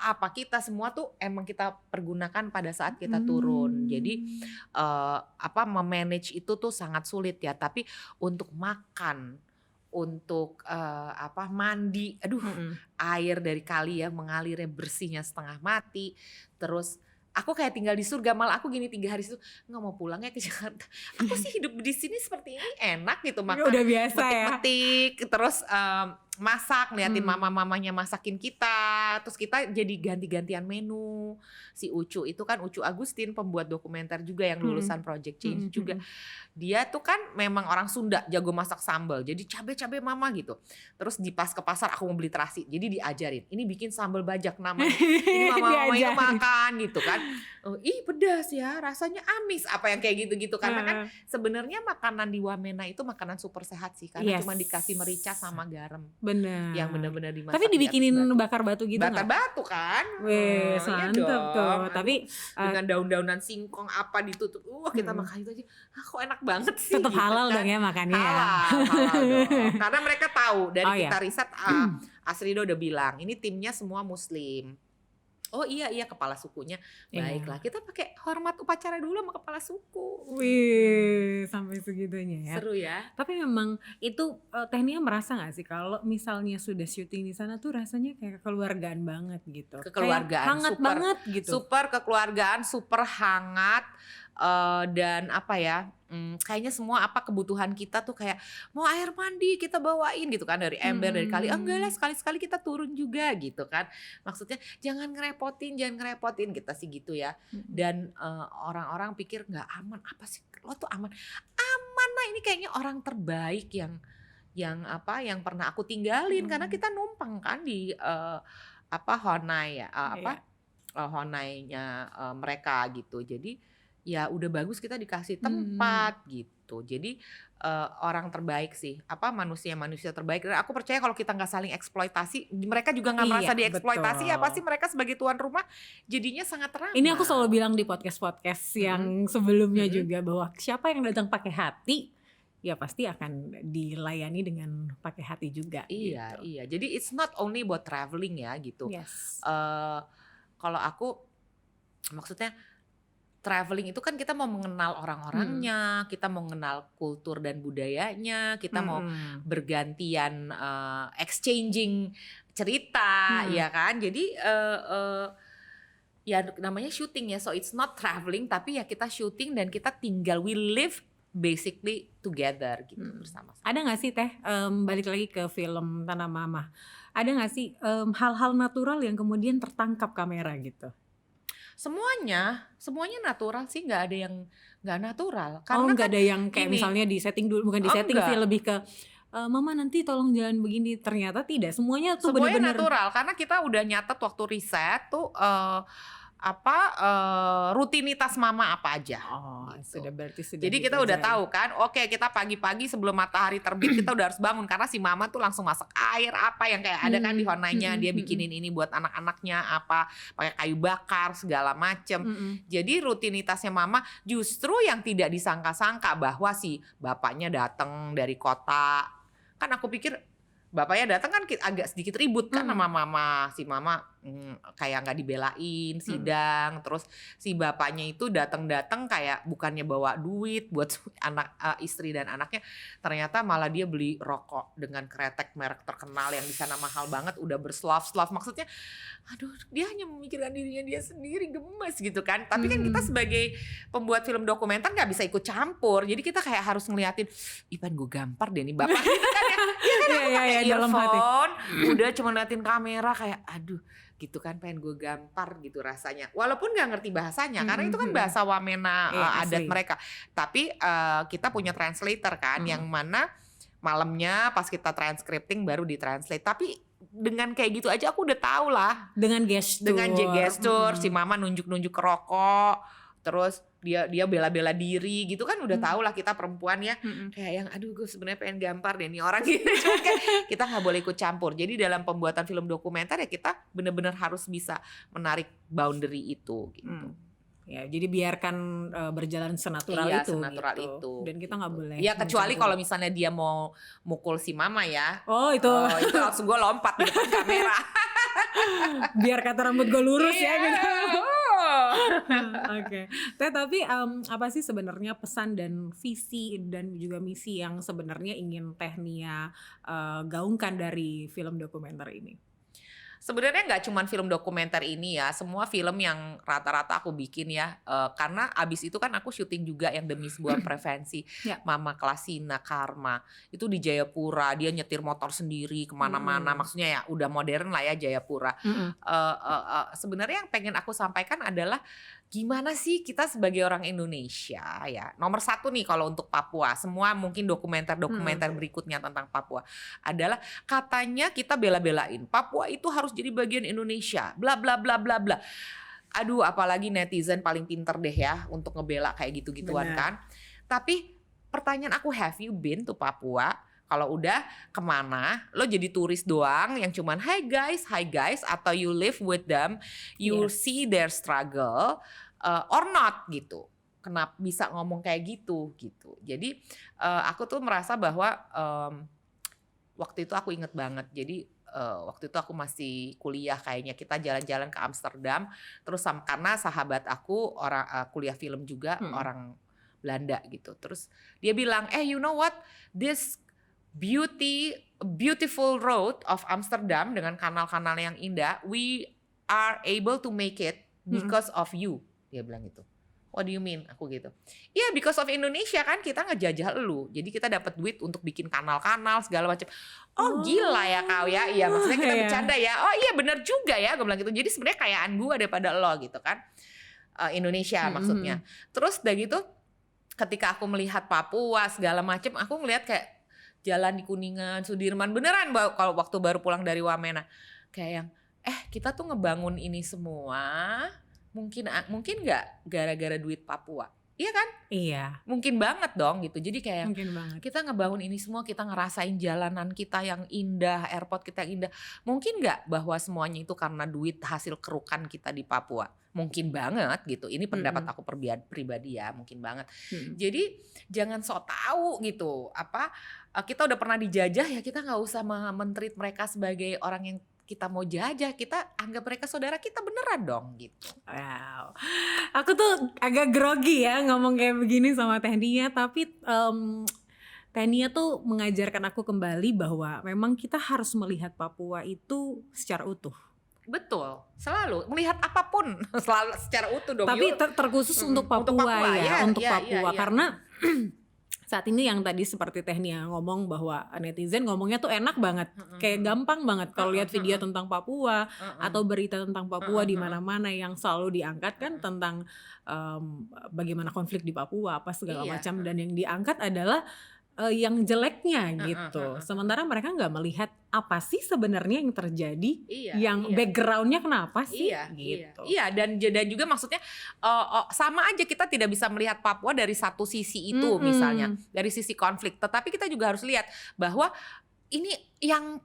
semua tuh emang kita pergunakan pada saat kita turun. Jadi memanage itu tuh sangat sulit ya. Tapi untuk makan, untuk mandi, air dari kali ya mengalirnya bersihnya setengah mati. Terus aku kayak tinggal di surga, malah aku gini 3 hari itu nggak mau pulang ya ke Jakarta. Aku sih hidup di sini seperti ini enak gitu, makan udah biasa metik-metik, terus masak, liatin mama-mamanya masakin kita apa. Terus kita jadi ganti-gantian menu. Si Ucu itu kan Ucu Agustin, pembuat dokumenter juga yang lulusan Project Change juga. Dia tuh kan memang orang Sunda, jago masak sambal. Jadi cabe-cabe mama gitu. Terus pas ke pasar aku mau beli terasi. Jadi diajarin, ini bikin sambal bajak namanya. Ini mama itu makan gitu kan. Oh, ih pedas ya, rasanya amis. Apa yang kayak gitu-gitu. Karena kan sebenarnya makanan di Wamena itu makanan super sehat sih. Karena cuma dikasih merica sama garam. Benar. Yang benar-benar dimasak. Tapi dibikinin bakar batu gitu nggak? Bakar batu kan. Wih, mantap tuh. Tapi dengan daun-daunan singkong apa ditutup. Kita makan itu aja. Kok enak banget sih. Tetap gitu halal kan. dong ya makannya. Halal dong. Karena mereka tahu dari kita riset, Asrido udah bilang ini timnya semua Muslim. Oh iya kepala sukunya. Baiklah, kita pakai hormat upacara dulu sama kepala suku. Wih, sampai segitunya ya. Seru ya. Tapi memang itu Tehnia merasa gak sih kalau misalnya sudah syuting di sana tuh rasanya kayak kekeluargaan banget gitu. Kekeluargaan, kayak hangat super, banget gitu. Super kekeluargaan, super hangat. Dan apa ya, kayaknya semua kebutuhan kita tuh kayak mau air mandi kita bawain gitu kan dari ember dari kali, enggak lah sekali-sekali kita turun juga gitu kan, maksudnya jangan ngerepotin kita sih gitu ya. Dan orang-orang pikir nggak aman, apa sih lo tuh aman lah, ini kayaknya orang terbaik yang pernah aku tinggalin karena kita numpang kan di Honai ya Honainya mereka gitu. Jadi ya udah bagus kita dikasih tempat gitu. Jadi orang terbaik sih, manusia terbaik. Dan aku percaya kalau kita nggak saling eksploitasi, mereka juga nggak merasa dieksploitasi. Ya pasti mereka sebagai tuan rumah jadinya sangat ramah. Ini aku selalu bilang di podcast yang sebelumnya juga bahwa siapa yang datang pakai hati, ya pasti akan dilayani dengan pakai hati juga. Iya, gitu. iya. Jadi it's not only buat traveling ya gitu. Yes. Kalau aku maksudnya traveling itu kan kita mau mengenal orang-orangnya, kita mau mengenal kultur dan budayanya, kita mau bergantian exchanging cerita, ya kan. Jadi ya namanya syuting ya, so it's not traveling tapi ya kita syuting dan kita tinggal, we live basically together gitu bersama-sama. Ada nggak sih Teh, balik lagi ke film Tanah Mama, ada nggak sih hal-hal natural yang kemudian tertangkap kamera gitu? Semuanya natural sih, nggak ada yang nggak natural. Karena nggak ada yang kayak misalnya di setting dulu, bukan di setting sih, lebih ke Mama nanti tolong jangan begini. Ternyata tidak, semuanya tuh benar-benar natural. Karena kita udah nyatet waktu riset tuh rutinitas mama apa aja. Sudah berarti sudah. Jadi kita udah tahu kan, oke kita pagi-pagi sebelum matahari terbit kita udah harus bangun karena si mama tuh langsung masak air apa yang kayak ada kan di Honainya, dia bikinin ini buat anak-anaknya pakai kayu bakar segala macem. Jadi rutinitasnya mama justru yang tidak disangka-sangka bahwa si bapaknya datang dari kota. Kan aku pikir bapaknya datang kan agak sedikit ribut kan sama mama. Si mama kayak nggak dibelain sidang. Terus si bapaknya itu datang kayak bukannya bawa duit buat anak istri dan anaknya, ternyata malah dia beli rokok dengan kretek merek terkenal yang di sana mahal banget, udah berslav-slav. Maksudnya aduh, dia hanya memikirkan dirinya dia sendiri, gemes gitu kan. Tapi kan kita sebagai pembuat film dokumenter nggak bisa ikut campur. Jadi kita kayak harus ngeliatin, Ipan gue gampar deh nih bapak gitu kan ya. Iya kan, aku pakai earphone, udah cuma ngeliatin kamera kayak aduh gitu kan, pengen gue gampar gitu rasanya. Walaupun nggak ngerti bahasanya, karena itu kan bahasa Wamena adat mereka. Tapi kita punya translator kan, yang mana malamnya pas kita transcripting baru ditranslate. Tapi dengan kayak gitu aja aku udah tahu lah. Dengan gestur, si mama nunjuk-nunjuk ke rokok, terus dia bela-bela diri gitu kan, udah tahu lah kita perempuan ya, kayak yang aduh gue sebenarnya pengen gampar deh nih orang gitu. Cuma kan kita nggak boleh ikut campur. Jadi dalam pembuatan film dokumenter ya kita benar-benar harus bisa menarik boundary itu gitu. Ya, jadi biarkan berjalan senatural senatural itu. Dan kita nggak boleh. Ya kecuali kalau misalnya dia mau mukul si mama ya. Itu langsung gue lompat di depan kamera. Biar kata rambut gue lurus ya gitu. Oke. Tapi apa sih sebenarnya pesan dan visi dan juga misi yang sebenarnya ingin Tehnia gaungkan dari film dokumenter ini? Sebenarnya nggak cuman film dokumenter ini ya, semua film yang rata-rata aku bikin ya, karena abis itu kan aku syuting juga yang demi sebuah prevensi. Ya. Mama Klasina Karma itu di Jayapura, dia nyetir motor sendiri kemana-mana, maksudnya ya udah modern lah ya Jayapura. Sebenarnya yang pengen aku sampaikan adalah gimana sih kita sebagai orang Indonesia ya, nomor satu nih kalau untuk Papua, semua mungkin dokumenter berikutnya tentang Papua adalah katanya kita bela-belain Papua itu harus jadi bagian Indonesia, bla bla bla bla bla. Aduh, apalagi netizen paling pinter deh ya untuk ngebela kayak gitu-gituan kan. Tapi pertanyaan aku, have you been to Papua? Kalau udah, kemana? Lo jadi turis doang yang cuman hi guys, atau you live with them, you see their struggle or not gitu. Kenapa bisa ngomong kayak gitu? Jadi aku tuh merasa bahwa waktu itu aku inget banget. Jadi waktu itu aku masih kuliah kayaknya, kita jalan-jalan ke Amsterdam. Terus karena sahabat aku orang kuliah film juga, orang Belanda gitu. Terus dia bilang, you know what? This beautiful road of Amsterdam dengan kanal-kanal yang indah, we are able to make it because of you. Dia bilang gitu. What do you mean? Aku gitu. Iya, because of Indonesia kan kita ngejajah lu. Jadi kita dapat duit untuk bikin kanal-kanal segala macam. Oh, gila ya kau ya. Iya, maksudnya kita bercanda ya. Oh iya benar juga ya, gue bilang gitu. Jadi sebenarnya kayaan gue daripada lo gitu kan. Indonesia maksudnya. Terus udah gitu ketika aku melihat Papua segala macam, aku ngelihat kayak jalan di Kuningan, Sudirman, beneran kalau waktu baru pulang dari Wamena. Kayak yang, kita tuh ngebangun ini semua, mungkin nggak gara-gara duit Papua. Iya kan? Iya. Mungkin banget dong gitu. Jadi kayak kita ngebangun ini semua, kita ngerasain jalanan kita yang indah, airport kita yang indah. Mungkin nggak bahwa semuanya itu karena duit hasil kerukan kita di Papua? Mungkin banget gitu. Ini pendapat aku pribadi ya, mungkin banget. Jadi jangan sok tahu gitu. Kita udah pernah dijajah ya, kita nggak usah men-treat mereka sebagai orang yang kita mau jajah, kita anggap mereka saudara kita beneran dong gitu. Wow, aku tuh agak grogi ya ngomong kayak begini sama Teh Nia, tapi Teh Nia tuh mengajarkan aku kembali bahwa memang kita harus melihat Papua itu secara utuh. Betul, selalu melihat apapun selalu secara utuh dong. Tapi terkhusus untuk Papua ya, untuk Papua karena saat ini yang tadi seperti Teh Nia ngomong bahwa netizen ngomongnya tuh enak banget, kayak gampang banget kalau lihat video tentang Papua atau berita tentang Papua di mana-mana yang selalu diangkat kan tentang bagaimana konflik di Papua apa segala macam, dan yang diangkat adalah yang jeleknya gitu. Sementara mereka nggak melihat apa sih sebenarnya yang terjadi, backgroundnya kenapa sih gitu. Iya, dan juga maksudnya sama aja kita tidak bisa melihat Papua dari satu sisi itu misalnya, dari sisi konflik. Tetapi kita juga harus lihat bahwa ini yang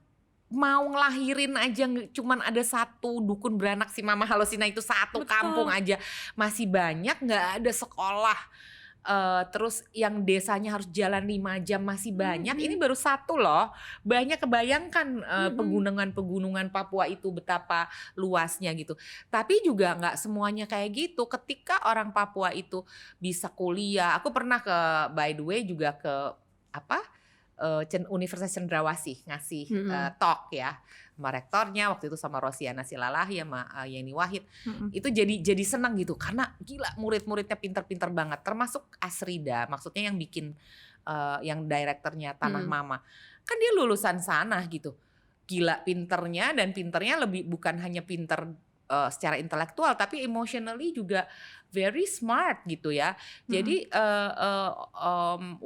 mau ngelahirin aja cuman ada satu dukun beranak si Mama Halosina itu satu kampung aja masih banyak, nggak ada sekolah. Terus yang desanya harus jalan 5 jam masih banyak. Ini baru satu loh. Banyak, kebayangkan pegunungan Papua itu betapa luasnya gitu. Tapi juga nggak semuanya kayak gitu. Ketika orang Papua itu bisa kuliah, aku pernah by the way juga ke Universitas Cendrawasih ngasih talk ya sama rektornya waktu itu, sama Rosiana Silalahi sama Yeni Wahid. Itu jadi senang gitu karena gila murid-muridnya pinter-pinter banget, termasuk Asrida, maksudnya yang bikin yang direkturnya Tanah Mama kan dia lulusan sana gitu. Gila pinternya, dan pinternya lebih bukan hanya pinter secara intelektual tapi emotionally juga very smart gitu ya. Jadi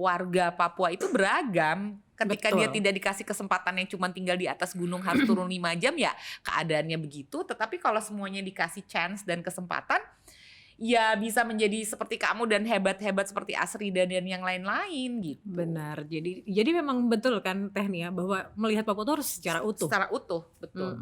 warga Papua itu beragam. Ketika dia tidak dikasih kesempatan yang cuma tinggal di atas gunung harus turun 5 jam ya keadaannya begitu. Tetapi kalau semuanya dikasih chance dan kesempatan, ya bisa menjadi seperti kamu dan hebat-hebat seperti Asrida dan yang lain-lain gitu. Benar. Jadi memang betul kan Teh Nia bahwa melihat Papua itu harus secara utuh. Secara utuh, betul.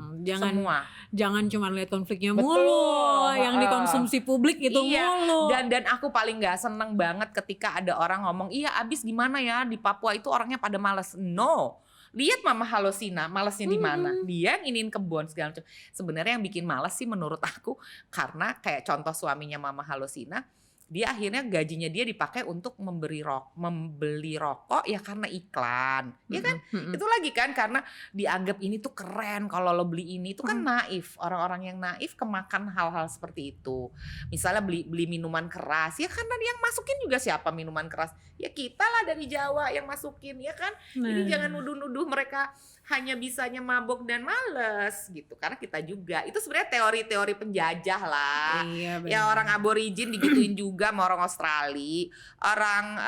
Jangan cuma lihat konfliknya mulu, yang dikonsumsi publik itu mulu. Dan aku paling nggak seneng banget ketika ada orang ngomong, iya abis gimana ya di Papua itu orangnya pada malas. No. Lihat Mama Halosina, malasnya di mana? Dia nginin kebun segala macam. Sebenarnya yang bikin malas sih menurut aku karena kayak contoh suaminya Mama Halosina, dia akhirnya gajinya dia dipakai untuk membeli rokok ya karena iklan, ya kan? Itu lagi kan karena dianggap ini tuh keren kalau lo beli ini, itu kan naif. Orang-orang yang naif kemakan hal-hal seperti itu. Misalnya beli minuman keras, ya karena yang masukin juga siapa minuman keras? Ya kita lah dari Jawa yang masukin, ya kan? Jadi jangan nuduh-nuduh mereka hanya bisanya mabok dan males gitu, karena kita juga itu sebenarnya teori-teori penjajah lah. Iya, Ya orang aborigin digituin juga sama orang Australia, orang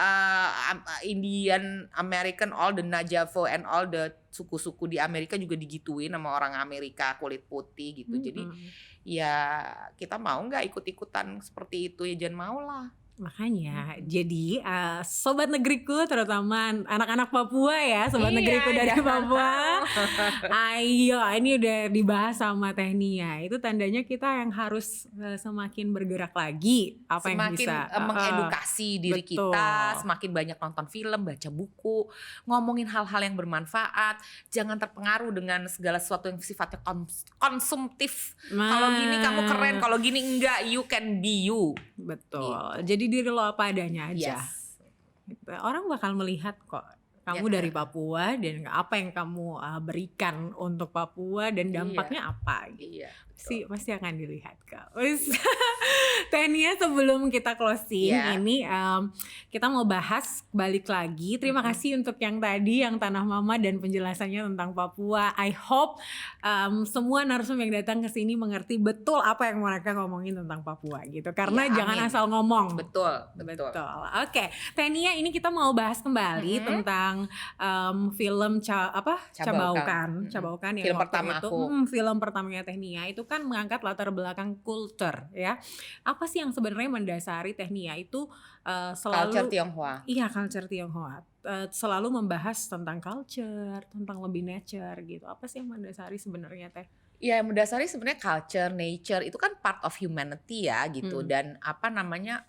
Indian American, all the Navajo and all the suku-suku di Amerika juga digituin sama orang Amerika kulit putih gitu. Jadi ya kita mau nggak ikut-ikutan seperti itu, ya jangan mau lah. Makanya, jadi sobat negeriku, terutama anak-anak Papua ya, sobat negeriku dari Papua. Ayo, ini udah dibahas sama Teh Nia. Itu tandanya kita yang harus semakin bergerak lagi, apa semakin yang bisa mengedukasi diri kita, semakin banyak nonton film, baca buku, ngomongin hal-hal yang bermanfaat, jangan terpengaruh dengan segala sesuatu yang sifatnya konsumtif. Kalau gini kamu keren, kalau gini enggak, you can be you. Betul. Gitu. Jadi diri lo apa adanya aja. Yes. Orang bakal melihat kok kamu dari Papua dan apa yang kamu berikan untuk Papua dan dampaknya apa gitu. Pasti akan dilihat kok. Teh Nia, sebelum kita closing ini kita mau bahas balik lagi. Terima kasih untuk yang tadi, yang Tanah Mama dan penjelasannya tentang Papua. I hope semua narasumber yang datang ke sini mengerti betul apa yang mereka ngomongin tentang Papua gitu. Karena jangan asal ngomong. Betul. Oke, Teh Nia, ini kita mau bahas kembali tentang film Cabaukan yang film waktu pertama itu, aku. Film pertamanya Teh Nia itu kan mengangkat latar belakang kultur ya. Apa sih yang sebenarnya mendasari Teh Nia itu selalu culture Tionghoa? Iya, culture Tionghoa. Selalu membahas tentang culture, tentang lebih nature gitu. Apa sih yang mendasari sebenarnya Teh? Ya, yang mendasari sebenarnya culture, nature itu kan part of humanity ya gitu. Dan apa namanya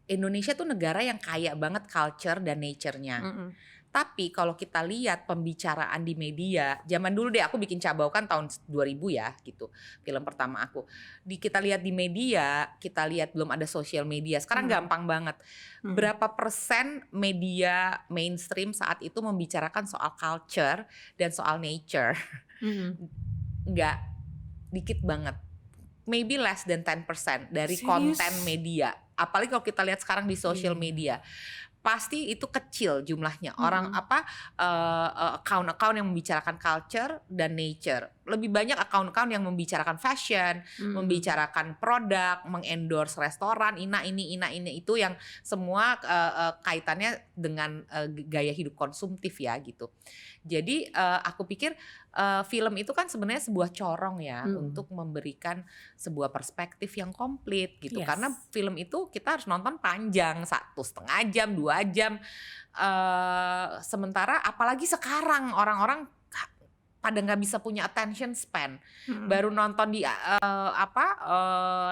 Indonesia tuh negara yang kaya banget culture dan nature-nya. Tapi kalau kita lihat pembicaraan di media, zaman dulu deh aku bikin Cabaukan tahun 2000 ya gitu. Film pertama aku. Kita lihat di media, kita lihat belum ada sosial media. Sekarang gampang banget. Berapa persen media mainstream saat itu membicarakan soal culture dan soal nature? Enggak, dikit banget. Maybe less than 10% dari konten media. Apalagi kalau kita lihat sekarang di social media. Pasti itu kecil jumlahnya. Orang account-account yang membicarakan culture dan nature. Lebih banyak account-account yang membicarakan fashion, membicarakan produk, mengendorse restoran, ini itu yang semua kaitannya dengan gaya hidup konsumtif ya gitu. Jadi aku pikir film itu kan sebenarnya sebuah corong ya untuk memberikan sebuah perspektif yang komplit gitu. Karena film itu kita harus nonton panjang, 1,5 jam, 2 jam. Sementara apalagi sekarang orang-orang pada nggak bisa punya attention span. Baru nonton di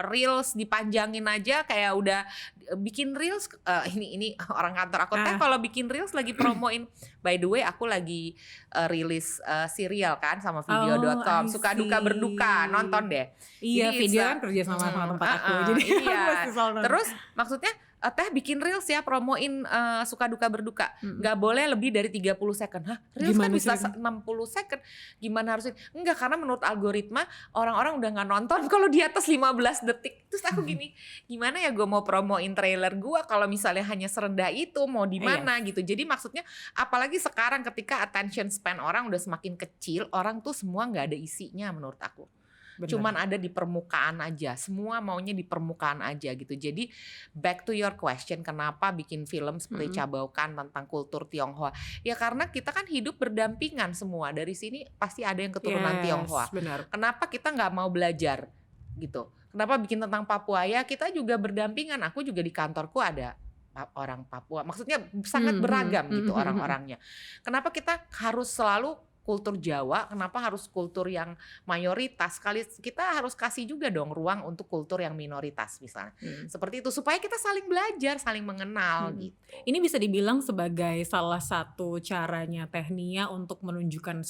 reels dipanjangin aja kayak udah bikin reels. Ini orang kantor aku Teh kalau bikin reels lagi promoin. By the way aku lagi rilis serial kan sama video.com. Suka duka berduka, nonton deh. Iya, jadi video kan kerja sama tempat aku. Jadi terus maksudnya Teh bikin reels ya, promoin suka duka berduka. Gak boleh lebih dari 30 second. Hah? Reels gimana kan bisa 60 second. Gimana harusnya? Enggak, karena menurut algoritma orang-orang udah gak nonton kalau di atas 15 detik. Terus aku gini, gimana ya gue mau promoin trailer gue kalau misalnya hanya serendah itu, mau di mana gitu. Jadi maksudnya apalagi sekarang ketika attention span orang udah semakin kecil, orang tuh semua gak ada isinya menurut aku. Benar. Cuman ada di permukaan aja, semua maunya di permukaan aja gitu. Jadi back to your question, kenapa bikin film seperti Cabaukan tentang kultur Tionghoa? Ya karena kita kan hidup berdampingan semua, dari sini pasti ada yang keturunan Tionghoa. Benar. Kenapa kita nggak mau belajar gitu? Kenapa bikin tentang Papua? Ya kita juga berdampingan. Aku juga di kantorku ada orang Papua, maksudnya sangat beragam gitu orang-orangnya. Kenapa kita harus selalu kultur Jawa, kenapa harus kultur yang mayoritas? Kita harus kasih juga dong ruang untuk kultur yang minoritas misalnya. Seperti itu supaya kita saling belajar, saling mengenal gitu. Ini bisa dibilang sebagai salah satu caranya Technia untuk menunjukkan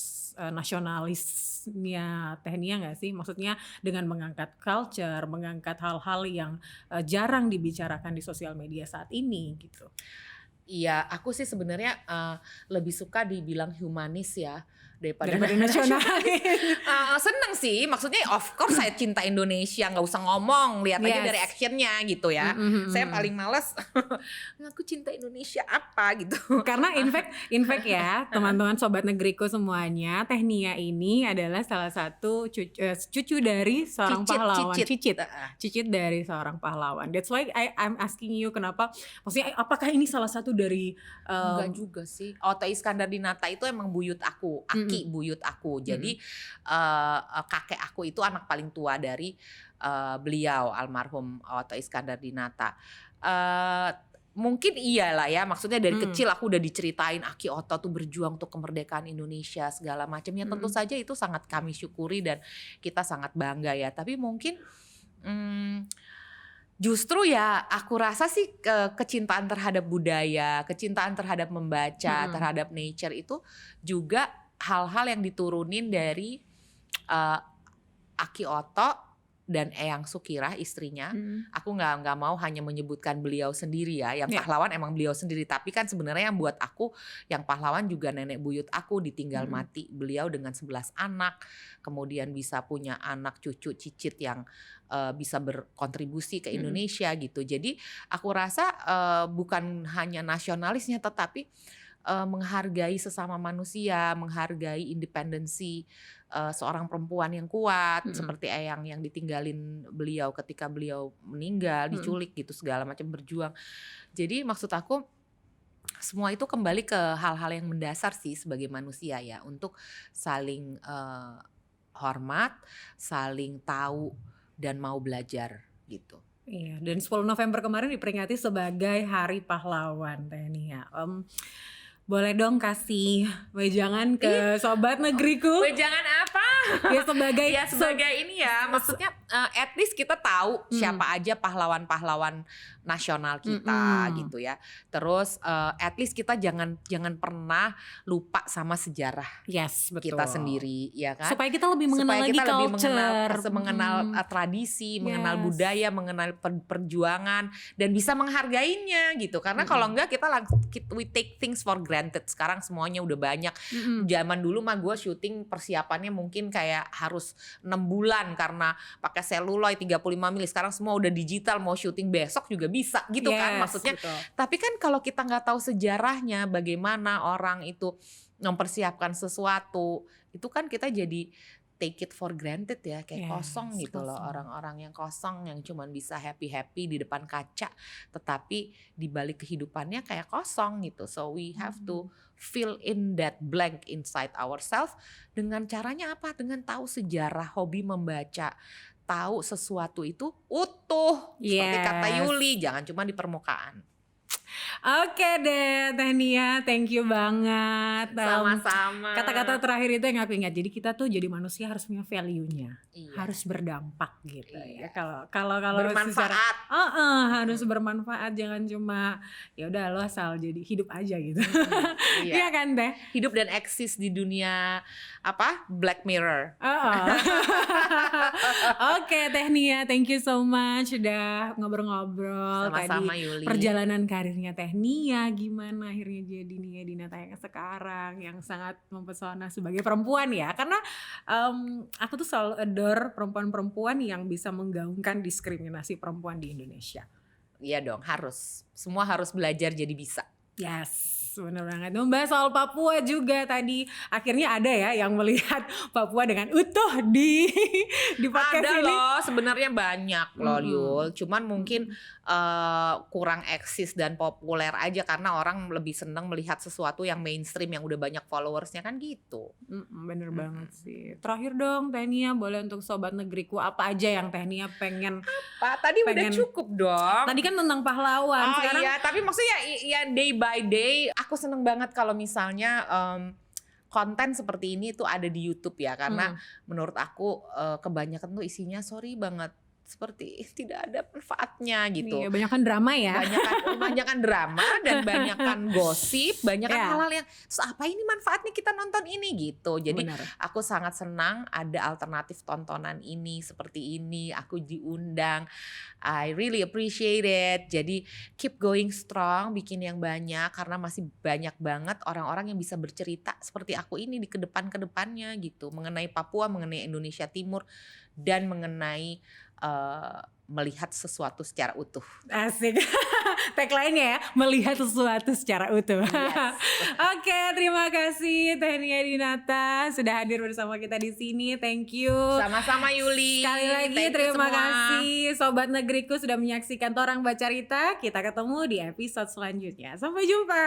nasionalisnya Technia nggak sih? Maksudnya dengan mengangkat culture, mengangkat hal-hal yang jarang dibicarakan di sosial media saat ini gitu. Iya, aku sih sebenarnya lebih suka dibilang humanis ya daripada nasionalis. Seneng sih, maksudnya of course saya cinta Indonesia, nggak usah ngomong, lihat aja dari actionnya gitu ya. Saya paling males ngaku cinta Indonesia apa gitu. Karena in fact ya teman-teman sobat negeriku semuanya, Technia ini adalah salah satu cucu dari seorang pahlawan, cicit dari seorang pahlawan. That's why I'm asking you kenapa, maksudnya apakah ini salah satu dari enggak juga sih. Oto Iskandar Dinata itu emang buyut aku, buyut aku. Jadi kakek aku itu anak paling tua dari beliau almarhum Oto Iskandar Dinata. Mungkin iyalah ya, maksudnya dari kecil aku udah diceritain Aki Oto tuh berjuang untuk kemerdekaan Indonesia segala macam. Ya tentu saja itu sangat kami syukuri dan kita sangat bangga ya. Tapi mungkin justru ya aku rasa sih kecintaan terhadap budaya, kecintaan terhadap membaca, terhadap nature itu juga hal-hal yang diturunin dari Aki Oto dan Eyang Sukirah istrinya. Aku nggak mau hanya menyebutkan beliau sendiri ya, yang pahlawan emang beliau sendiri, tapi kan sebenarnya yang buat aku yang pahlawan juga nenek buyut aku, ditinggal mati beliau dengan 11 anak, kemudian bisa punya anak cucu cicit yang bisa berkontribusi ke Indonesia gitu. Jadi aku rasa bukan hanya nasionalisnya tetapi menghargai sesama manusia, menghargai independensi seorang perempuan yang kuat seperti Eyang yang ditinggalin beliau ketika beliau meninggal, diculik gitu segala macam, berjuang. Jadi maksud aku semua itu kembali ke hal-hal yang mendasar sih sebagai manusia ya, untuk saling hormat, saling tahu dan mau belajar gitu. Iya, dan 10 November kemarin diperingati sebagai Hari Pahlawan Technia. Boleh dong kasih wejangan ke sobat negeriku? Wejangan apa? Ya sebagai ini ya, maksudnya at least kita tahu siapa aja pahlawan-pahlawan nasional kita gitu ya. Terus at least kita jangan pernah lupa sama sejarah kita sendiri ya kan. Supaya kita lebih mengenal lagi culture, mengenal tradisi, mengenal budaya, mengenal perjuangan dan bisa menghargainya gitu. Karena kalau enggak we take things for granted. Sekarang semuanya udah banyak. Zaman dulu mah gue syuting persiapannya mungkin kayak harus 6 bulan karena pakai seluloid 35 mili. Sekarang semua udah digital, mau syuting besok juga bisa gitu kan maksudnya. Betul. Tapi kan kalau kita nggak tahu sejarahnya bagaimana orang itu mempersiapkan sesuatu, itu kan kita jadi take it for granted ya, kayak kosong gitu loh, orang-orang yang kosong yang cuman bisa happy di depan kaca, tetapi di balik kehidupannya kayak kosong gitu. So we have to fill in that blank inside ourselves dengan caranya apa? Dengan tahu sejarah, hobi membaca, tahu sesuatu itu utuh. Seperti kata Yuli, jangan cuma di permukaan. Oke deh Technia, thank you banget. Sama-sama. Kata-kata terakhir itu yang aku ingat. Jadi kita tuh jadi manusia harus punya value-nya, harus berdampak gitu ya. Kalau bermanfaat. Harus bermanfaat, jangan cuma ya udah lo asal jadi hidup aja gitu. Iya kan Teh? Hidup dan eksis di dunia apa? Black Mirror. Oke Technia, thank you so much udah ngobrol-ngobrol. Sama-sama tadi Yuli. Perjalanan karirnya Technia gimana akhirnya jadi Nia Dinata yang sekarang, yang sangat mempesona sebagai perempuan ya. Karena aku tuh selalu adore perempuan-perempuan yang bisa menggaungkan diskriminasi perempuan di Indonesia. Iya dong, harus. Semua harus belajar jadi bisa. Yes. Bener banget. Membahas soal Papua juga tadi. Akhirnya ada ya yang melihat Papua dengan utuh di podcast ada ini. Ada loh, sebenarnya banyak loh Yul. Cuman mungkin kurang eksis dan populer aja karena orang lebih seneng melihat sesuatu yang mainstream yang udah banyak followersnya kan gitu. Bener banget sih. Terakhir dong Technia, boleh untuk sobat negeriku apa aja yang Technia pengen. Apa? Tadi udah cukup dong. Tadi kan tentang pahlawan. Sekarang iya, tapi maksudnya ya day by day aku seneng banget kalau misalnya konten seperti ini tuh ada di YouTube ya, karena menurut aku kebanyakan tuh isinya sorry banget seperti tidak ada manfaatnya gitu. Iya, banyakan drama ya. Banyakan drama dan banyakan gosip, banyakan Ya. hal-hal yang terus apa ini manfaatnya kita nonton ini gitu. Jadi Benar. aku sangat senang ada alternatif tontonan ini seperti ini. Aku diundang. I really appreciate it. Jadi keep going strong, bikin yang banyak karena masih banyak banget orang-orang yang bisa bercerita seperti aku ini di kedepannya gitu, mengenai Papua, mengenai Indonesia Timur dan mengenai melihat sesuatu secara utuh. Asik. Tagline-nya ya, melihat sesuatu secara utuh. Yes. Oke, terima kasih Teh Nia Dinata sudah hadir bersama kita di sini. Thank you. Sama-sama Yuli. Sekali lagi Thank you terima semua. kasih Sobat Negeriku sudah menyaksikan Torang Bacarita. Kita ketemu di episode selanjutnya. Sampai jumpa.